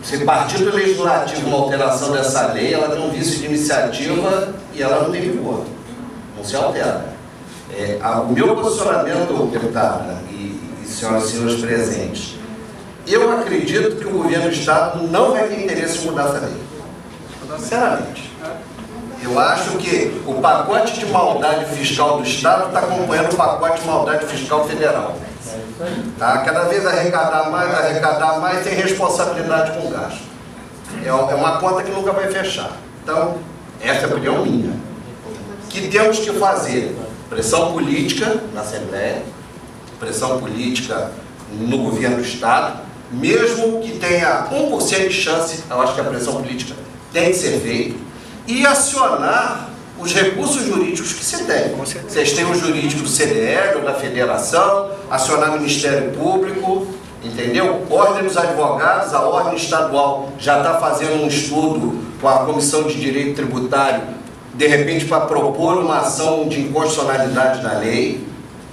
se partir do legislativo uma alteração dessa lei, ela tem um vício de iniciativa e ela não tem vigor, não se altera. O meu posicionamento, deputada e senhoras e senhores presentes, eu acredito que o governo do Estado não vai ter interesse em mudar essa lei. Sinceramente. Eu acho que o pacote de maldade fiscal do Estado está acompanhando o pacote de maldade fiscal federal. Tá? Cada vez arrecadar mais, tem responsabilidade com o gasto. É uma conta que nunca vai fechar. Então, essa é a opinião minha. O que temos que fazer? Pressão política na Assembleia, pressão política no governo do Estado, mesmo que tenha 1% de chance, eu acho que a pressão política tem que ser feita, e acionar os recursos jurídicos que se tem. Vocês têm o jurídico do CDL ou da Federação, acionar o Ministério Público, entendeu? Ordem dos Advogados, a Ordem Estadual já está fazendo um estudo com a Comissão de Direito Tributário, de repente para propor uma ação de inconstitucionalidade da lei,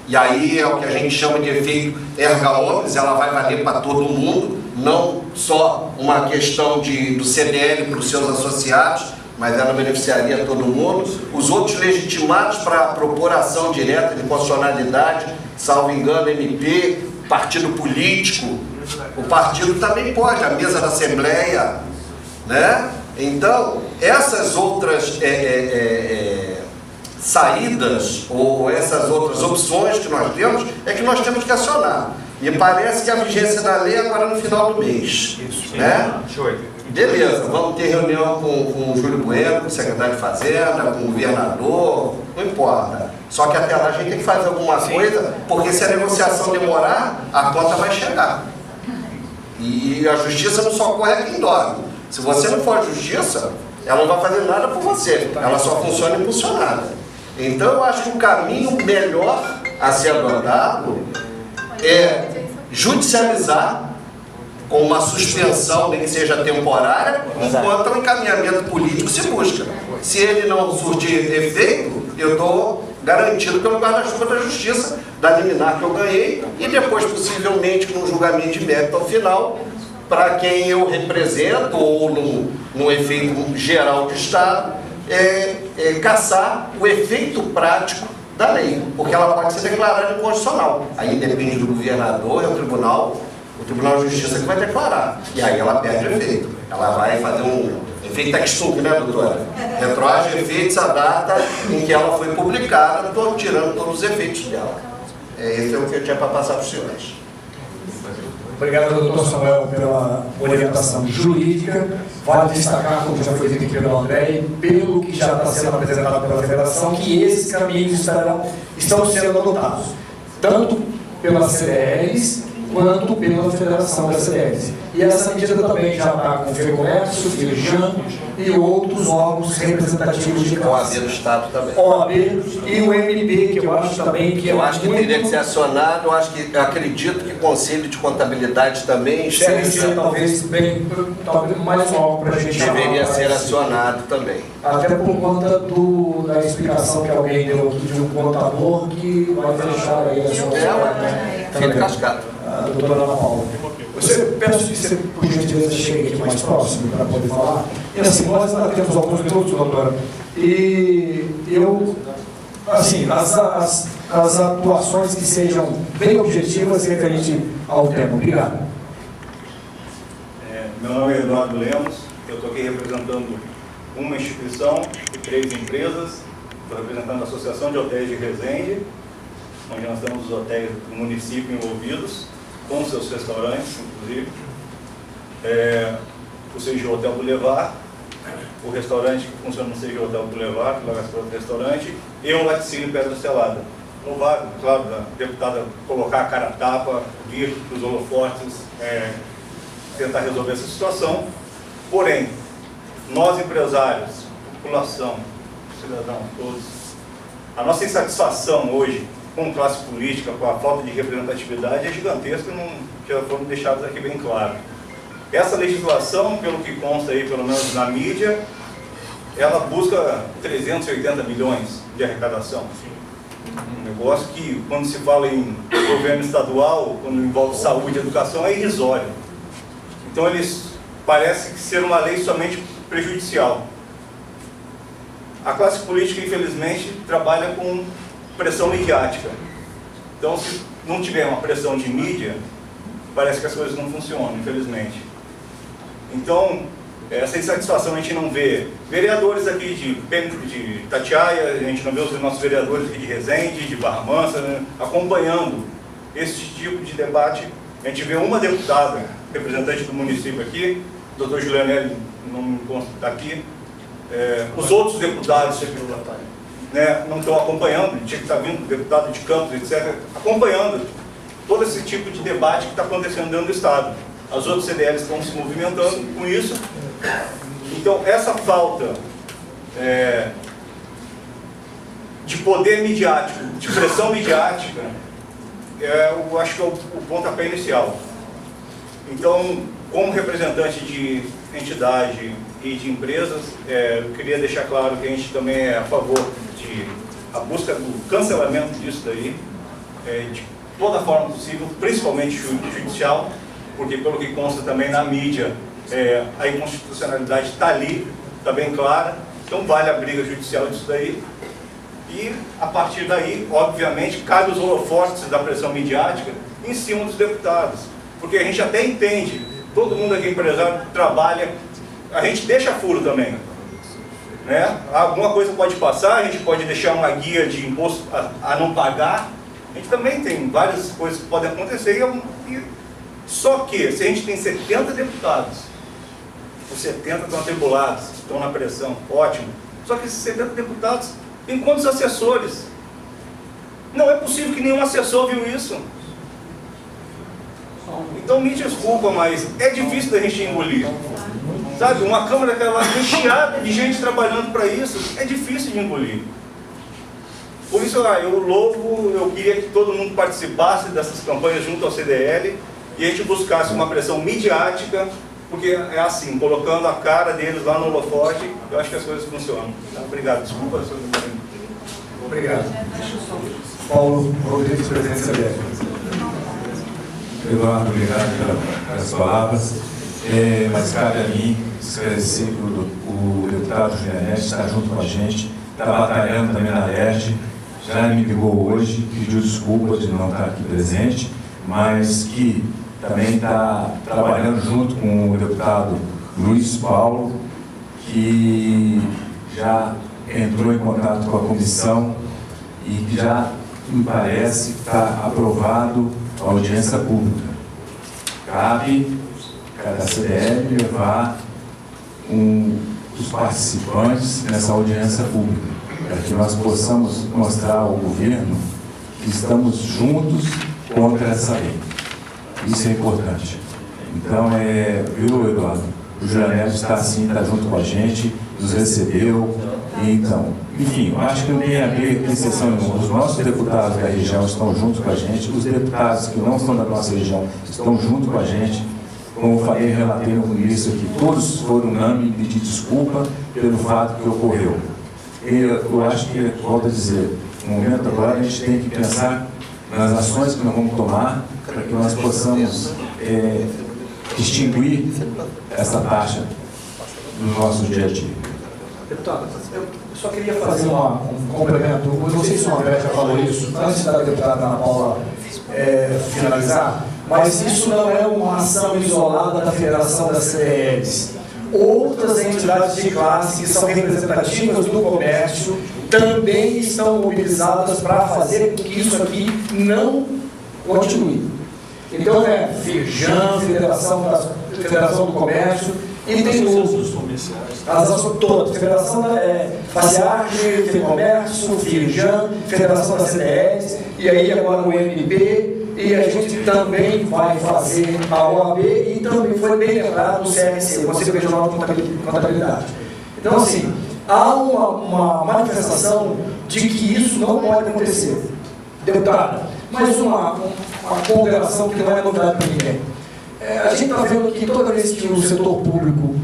e aí é o que a gente chama de efeito erga omnes, ela vai valer para todo mundo, não só uma questão do CDL para os seus associados, mas ela beneficiaria todo mundo. Os outros legitimados para propor ação direta de constitucionalidade, salvo engano, MP, partido político, o partido também pode, a mesa da Assembleia, né? Então, essas outras saídas, ou essas outras opções que nós temos, é que nós temos que acionar. E parece que a vigência da lei é agora no final do mês. Isso, né? Beleza, vamos ter reunião com o Júlio Bueno, com o secretário de Fazenda, com o governador, não importa. Só que até lá a gente tem que fazer alguma coisa, porque se a negociação demorar, a conta vai chegar. E a justiça não socorre a quem dorme. Se você não for a justiça, ela não vai fazer nada por você, ela só funciona impulsionada. Então eu acho que o caminho melhor a ser adotado é judicializar com uma suspensão, nem que seja temporária, enquanto o encaminhamento político se busca. Se ele não surtir efeito, eu estou garantido pelo guarda-chuva da justiça, da liminar que eu ganhei, e depois, possivelmente, num julgamento de mérito ao final, para quem eu represento, ou no efeito geral do Estado, caçar o efeito prático da lei, porque ela pode ser declarada inconstitucional. Aí depende do governador e o Tribunal de Justiça que vai declarar. E aí ela perde efeito. Ela vai fazer um efeito ex-tunc, né, doutora? Retroage efeitos à data em que ela foi publicada, estou tirando todos os efeitos dela. Esse é o que eu tinha para passar para os senhores. Obrigado, doutor Samuel, pela orientação jurídica. Vale destacar, como já foi dito aqui pelo André, e pelo que já está sendo apresentado pela Federação, que esses caminhos estão sendo adotados, tanto pelas CDLs, quanto pela Federação das CDLs. E essa medida também já está com o FEComércio, o FEJAM e outros órgãos representativos de classe. OAB do Estado também. OAB e o MP, que eu acho também que eu acho que teria que ser acionado, eu acredito que o Conselho de Contabilidade também deve ser talvez mais algo para a gente deveria ser acionado também. Até por conta da explicação que alguém deu aqui de um contador que vai deixar aí a sua Filho cascata. A doutora Ana Paula. Peço que você, por gentileza, chegue aqui mais próximo para poder falar. E assim, nós ainda temos alguns minutos, doutora, e eu, assim, as atuações que sejam bem objetivas referente ao tema. Obrigado. Meu nome é Eduardo Lemos, eu estou aqui representando uma instituição e 3 empresas. Estou representando a Associação de Hotéis de Resende, onde nós temos os hotéis do município envolvidos, com seus restaurantes, inclusive. O CG Hotel Boulevard, o restaurante que funciona no CG Hotel Boulevard, do restaurante, e um laticínio Pedra Selada. Louvável, claro, da deputada colocar a cara a tapa, vir para os holofotes, tentar resolver essa situação. Porém, nós empresários, população, cidadãos, todos, a nossa insatisfação hoje com classe política, com a falta de representatividade é gigantesca, já foram deixados aqui bem claro. Essa legislação, pelo que consta aí, pelo menos na mídia, ela busca 380 milhões de arrecadação. Um negócio que, quando se fala em governo estadual, quando envolve saúde e educação, é irrisório. Então, eles parecem ser uma lei somente prejudicial. A classe política, infelizmente, trabalha com pressão midiática. Então, se não tiver uma pressão de mídia, parece que as coisas não funcionam, infelizmente. Então, essa insatisfação a gente não vê vereadores aqui de Itatiaia, a gente não vê os nossos vereadores aqui de Resende, de Barra Mansa, né, acompanhando esse tipo de debate. A gente vê uma deputada, representante do município aqui, o doutor Julianelli não me consta está aqui, os outros deputados, né, não estão acompanhando, tinha que estar vindo deputado de Campos, etc., acompanhando todo esse tipo de debate que está acontecendo dentro do Estado. As outras CDLs estão se movimentando com isso. Então, essa falta de poder midiático, de pressão midiática, eu acho que é o pontapé inicial. Então, como representante de entidade e de empresas, eu queria deixar claro que a gente também é a favor de a busca do cancelamento disso daí, de toda forma possível, principalmente judicial, porque pelo que consta também na mídia, a inconstitucionalidade está ali, está bem clara, então vale a briga judicial disso daí. E a partir daí, obviamente, cabe os holofotes da pressão midiática em cima dos deputados, porque a gente até entende, todo mundo aqui empresário trabalha, a gente deixa furo também, né? Alguma coisa pode passar, a gente pode deixar uma guia de imposto a não pagar, a gente também tem várias coisas que podem acontecer, só que se a gente tem 70 deputados, os 70 estão atribulados, estão na pressão, ótimo, só que esses 70 deputados têm quantos assessores? Não é possível que nenhum assessor viu isso. Então me desculpa, mas é difícil da gente engolir. Sabe, uma Câmara que ela recheada de gente trabalhando para isso, é difícil de engolir. Por isso, eu louvo, eu queria que todo mundo participasse dessas campanhas junto ao CDL e a gente buscasse uma pressão midiática, porque é assim, colocando a cara deles lá no holofote, eu acho que as coisas funcionam. Tá? Obrigado, desculpa. Obrigado. Paulo Rodrigues, presidente do CDL. Eduardo, obrigado pelas palavras. Mas cabe a mim esclarecer que o deputado Julianete está junto com a gente, está batalhando também na LERJ, já me ligou hoje, pediu desculpa de não estar aqui presente, mas que também está trabalhando junto com o deputado Luiz Paulo, que já entrou em contato com a comissão e que já, me parece, está aprovado a audiência pública. Cabe cada CDL levar os participantes nessa audiência pública, para que nós possamos mostrar ao governo que estamos juntos contra essa lei. Isso é importante. Então, viu, Eduardo? O Julianete está assim, está junto com a gente, nos recebeu. E, então, enfim, eu acho que não tem a ver com exceção nenhuma. Os nossos deputados da região estão junto com a gente, os deputados que não são da nossa região estão junto com a gente. Como eu falei, relatei no início aqui, todos foram unânimes e pedir desculpa pelo fato que ocorreu. Eu acho que, volto a dizer, no momento agora a gente tem que pensar nas ações que nós vamos tomar para que nós possamos extinguir essa taxa no nosso dia a dia. Deputado, eu só queria fazer um complemento. Não sei se o André já falou isso, antes da deputada Ana Paula finalizar, mas isso não é uma ação isolada da Federação das CDLs. Outras entidades de classe que são representativas do comércio também estão mobilizadas para fazer com que isso aqui não continue. Então Firjan, Federação do Comércio, e tem outros. as ações todas, Federação da FACEARG, FEComércio, FIRJAN, Federação das CDLs, e aí agora o MP, e a gente também vai fazer a OAB e também foi bem lembrado o CRC, o Conselho Regional de Contabilidade. Então, assim, há uma manifestação de que isso não pode acontecer. Deputada, mais uma ponderação que não é novidade para ninguém. A gente está vendo que toda vez que o setor público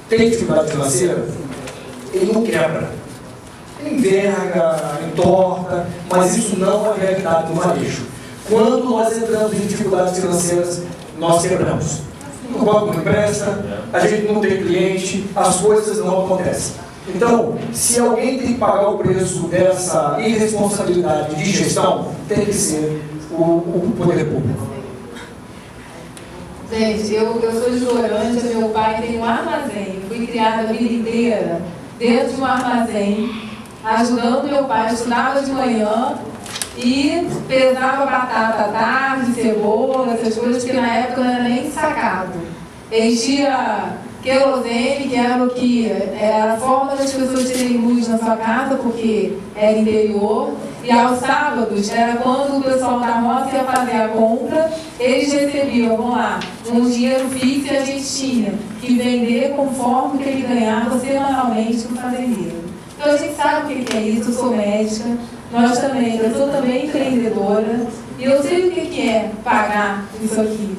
tem dificuldade financeira, ele não quebra. Ele enverga, entorta, mas isso não é a realidade do varejo. Quando nós entramos em dificuldades financeiras, nós quebramos. O banco não empresta, a gente não tem cliente, as coisas não acontecem. Então, se alguém tem que pagar o preço dessa irresponsabilidade de gestão, tem que ser o poder público. Gente, eu sou de Florância, meu pai tem um armazém. Eu fui criada a vida inteira dentro de um armazém, ajudando meu pai, estudava de manhã e pesava batata à tarde, cebola, essas coisas que na época não era nem sacado. Enchia querosene, que era o que era a forma das pessoas terem luz na sua casa, porque era interior. E aos sábados era quando o pessoal da roça ia fazer a compra, eles recebiam, vamos lá, um dinheiro fixo e a gente tinha que vender conforme que ele ganhava semanalmente para o fazendeiro. Então a gente sabe o que é isso, eu sou médica, nós também, eu sou também empreendedora, e eu sei o que é pagar isso aqui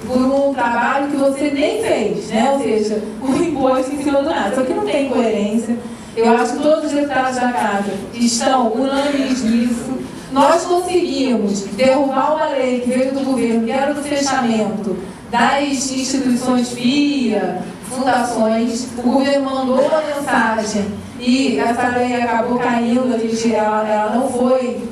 por um trabalho que você nem fez, né? Ou seja, o imposto em cima do nada. Isso aqui não tem coerência. Eu acho que todos os deputados da casa estão unânimes nisso. Nós conseguimos derrubar uma lei que veio do governo, que era do fechamento das instituições FIA, fundações. O governo mandou uma mensagem e essa lei acabou caindo, ela não foi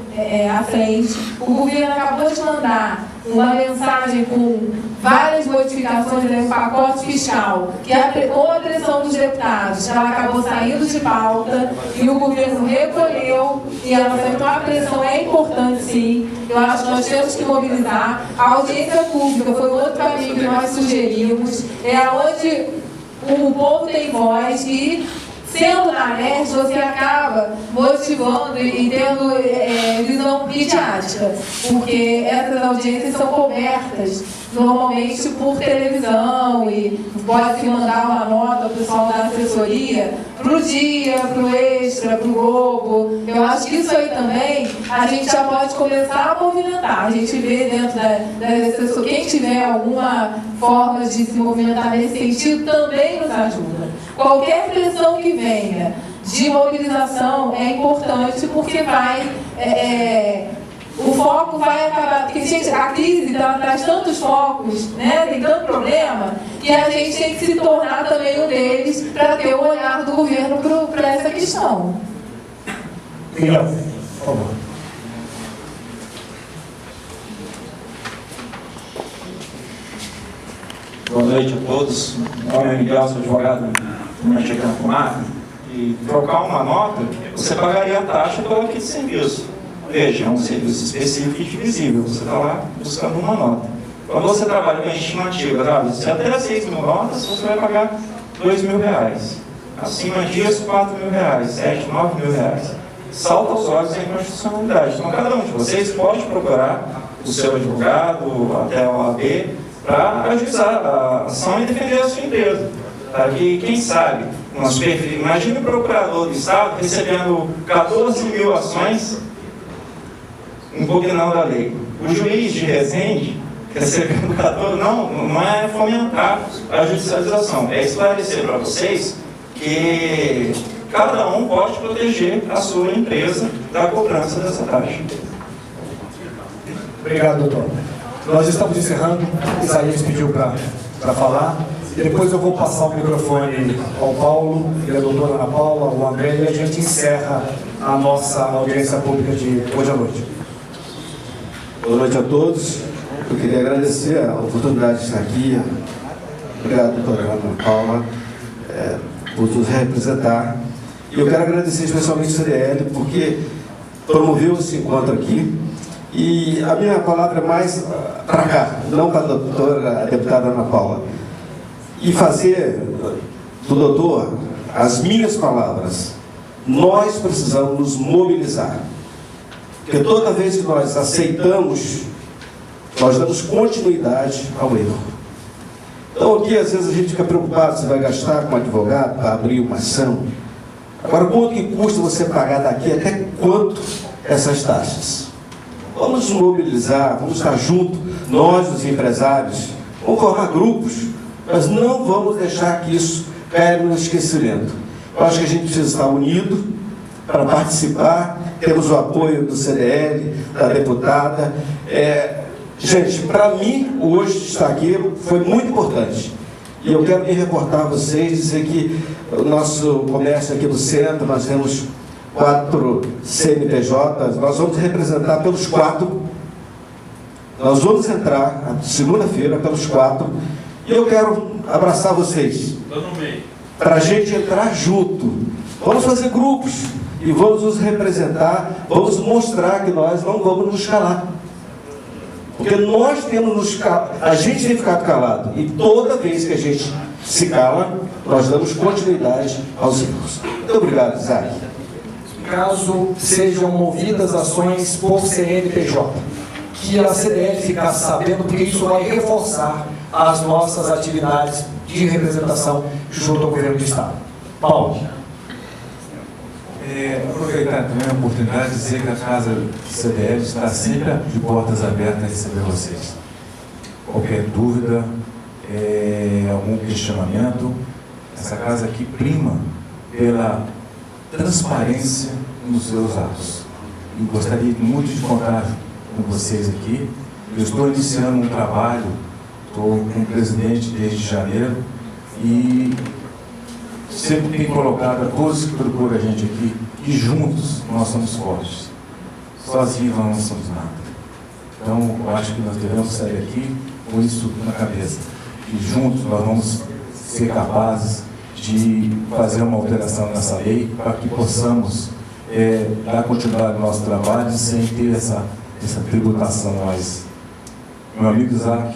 à frente. O governo acabou de mandar uma mensagem com várias modificações no pacote fiscal, que com a pressão dos deputados, ela acabou saindo de pauta e o governo recolheu e ela saiu. Então a pressão é importante, sim. Eu acho que nós temos que mobilizar. A audiência pública foi outro caminho que nós sugerimos, onde o povo tem voz e, sendo na net, você acaba motivando e tendo visão midiática, porque essas audiências são cobertas normalmente por televisão e pode-se mandar uma nota ao pessoal da assessoria para o Dia, para o Extra, para o Globo. Eu acho que isso aí também a gente já pode começar a movimentar. A gente vê dentro das assessorias, quem tiver alguma forma de se movimentar nesse sentido também nos ajuda. Qualquer pressão que venha de mobilização é importante, porque o foco vai acabar, porque gente, a crise traz tantos focos, né? Tem tanto problema, e a gente tem que se tornar também um deles para ter o olhar do governo para essa questão. Miguel, por favor. Boa noite a todos. Meu nome é Miguel, sou advogado na Checampo. E trocar uma nota, você pagaria a taxa pelo aquele serviço. Veja, é um serviço específico e divisível. Você está lá buscando uma nota. Quando você trabalha com a estimativa, se até 6 mil notas, você vai pagar R$2.000. Acima disso, R$4.000, 7, 9 mil reais. Salta aos olhos a inconstitucionalidade. Então, cada um de vocês pode procurar o seu advogado, até a OAB, para ajuizar a ação e defender a sua empresa. Tá? Que, quem sabe, imagine o procurador do Estado recebendo 14 mil ações impugnando a lei. O juiz de Resende recebendo 14, não é fomentar a judicialização, é esclarecer para vocês que cada um pode proteger a sua empresa da cobrança dessa taxa. Obrigado, doutor. Nós estamos encerrando. Isaías pediu para falar. E depois eu vou passar o microfone ao Paulo, e a doutora Ana Paula, o André, e a gente encerra a nossa audiência pública de hoje à noite. Boa noite a todos. Eu queria agradecer a oportunidade de estar aqui. Obrigado, doutora Ana Paula, por nos representar. E eu quero agradecer especialmente o CDL, porque promoveu esse encontro aqui. E a minha palavra é mais para cá, não para a doutora, a deputada Ana Paula. E fazer do doutor as minhas palavras, nós precisamos nos mobilizar. Porque toda vez que nós aceitamos, nós damos continuidade ao erro. Então aqui às vezes a gente fica preocupado se vai gastar com um advogado para abrir uma ação. Agora, quanto que custa você pagar daqui até quanto essas taxas? Vamos nos mobilizar, vamos estar juntos, nós os empresários, vamos formar grupos, mas não vamos deixar que isso caia no esquecimento. Eu acho que a gente precisa estar unido para participar, temos o apoio do CDL, da deputada. Gente, para mim, hoje estar aqui foi muito importante. E eu quero me reportar a vocês, dizer que o nosso comércio aqui no centro, nós temos 4 CNPJs, nós vamos representar pelos 4. Nós vamos entrar segunda-feira pelos 4. E eu quero abraçar vocês. Para a gente entrar junto. Vamos fazer grupos e vamos nos representar, vamos mostrar que nós não vamos nos calar. Porque nós temos nos calado, a gente tem ficado calado. E toda vez que a gente se cala, nós damos continuidade aos erros. Muito obrigado, Isaac. Caso sejam movidas ações por CNPJ, que a CDL ficasse sabendo, porque isso vai reforçar as nossas atividades de representação junto ao governo do Estado. Paulo. Aproveitar também a oportunidade de dizer que a Casa CDL está sempre de portas abertas a receber vocês. Qualquer dúvida, algum questionamento, essa casa aqui prima pela transparência nos seus atos. E gostaria muito de contar com vocês aqui. Eu estou iniciando um trabalho, estou com o presidente desde janeiro e sempre tem colocado a todos que procuram a gente aqui que juntos nós somos fortes. Sozinhos nós não somos nada. Então, eu acho que nós devemos sair aqui com isso na cabeça. E juntos nós vamos ser capazes de fazer uma alteração nessa lei para que possamos dar continuidade ao nosso trabalho sem ter essa tributação a nós. Meu amigo Isaac,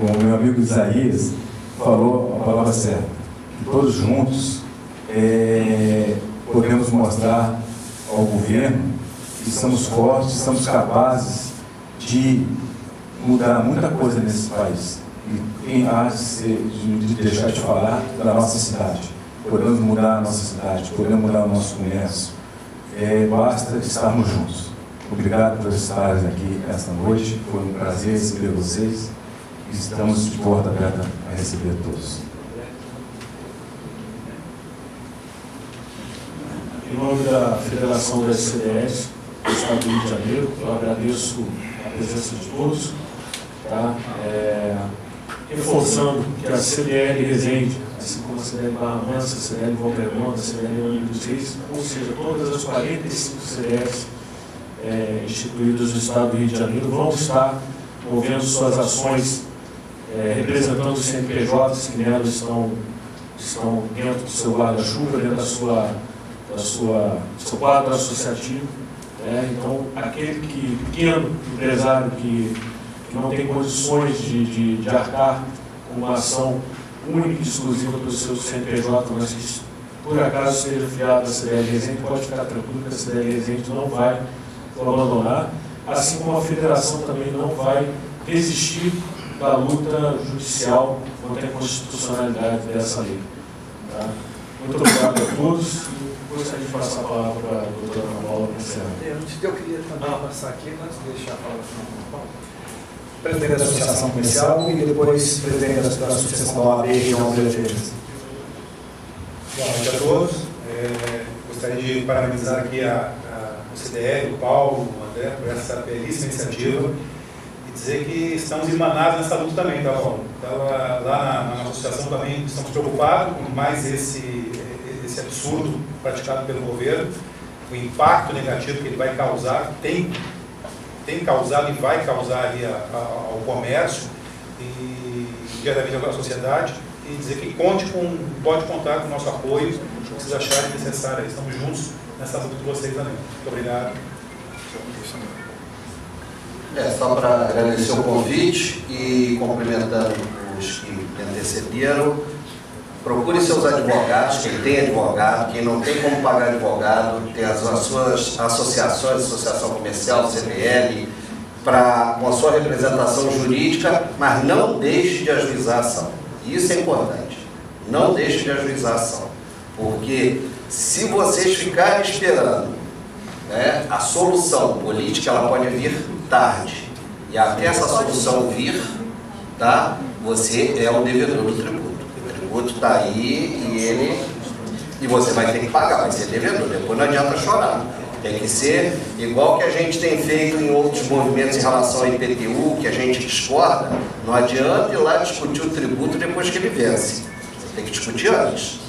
o meu amigo Isaías falou a palavra certa. Que todos juntos podemos mostrar ao governo que somos fortes, somos capazes de mudar muita coisa nesse país. E quem há de deixar de falar da nossa cidade. Podemos mudar a nossa cidade, podemos mudar o nosso comércio. Basta estarmos juntos. Obrigado por estarem aqui esta noite. Foi um prazer receber vocês. Estamos de porta aberta a receber todos. Em nome da Federação das CDLs do Estado do Rio de Janeiro, eu agradeço a presença de todos, tá? Reforçando que a CDL Resende, assim como a CDL Barra Mansa, a CDL Volta Redonda, a CDL Angra dos Reis, ou seja, todas as 45 CDLs instituídas do Estado do Rio de Janeiro vão estar movendo suas ações representando os CNPJs que nelas estão dentro do seu guarda-chuva, dentro do seu quadro associativo. Então, aquele pequeno empresário que não tem condições de arcar com uma ação única e exclusiva para o seu CNPJ, mas que por acaso seja filiado à CDL Resende, pode ficar tranquilo que a CDL Resende não vai o abandonar, assim como a federação também não vai desistir da luta judicial contra a constitucionalidade dessa lei. Tá? Muito obrigado a todos. Gostaria de passar a palavra para a doutora Ana Paula para encerrar. Eu queria também passar aqui, antes de deixar a palavra para o presidente da Associação Comercial e depois presidente da Associação da OAB Região de Defesa. Boa noite a todos. Gostaria de parabenizar aqui o CDL, o Paulo, o André, por essa belíssima iniciativa e dizer que estamos irmanados nessa luta também, tá, Paulo? Então, lá na associação também estamos preocupados com mais esse absurdo praticado pelo governo, o impacto negativo que ele vai causar, tem causado e vai causar ali ao comércio e diretamente à sociedade, e dizer que pode contar com o nosso apoio, se vocês acharem necessário. Estamos juntos nessa luta com vocês também. Muito obrigado. Só para agradecer o convite e cumprimentando os que me antecederam, procure seus advogados, quem tem advogado, quem não tem como pagar advogado, tem as suas associações, associação comercial, CBL, com a sua representação jurídica, mas não deixe de ajuizar a ação. Isso é importante. Não deixe de ajuizar a ação. Porque se vocês ficarem esperando, né, a solução política, ela pode vir tarde. E até essa solução vir, tá, você é o devedor do tributo. O tributo está aí e você vai ter que pagar, vai ser devedor. Depois não adianta chorar. Tem que ser igual que a gente tem feito em outros movimentos em relação ao IPTU, que a gente discorda. Não adianta ir lá discutir o tributo depois que ele vence. Você tem que discutir antes.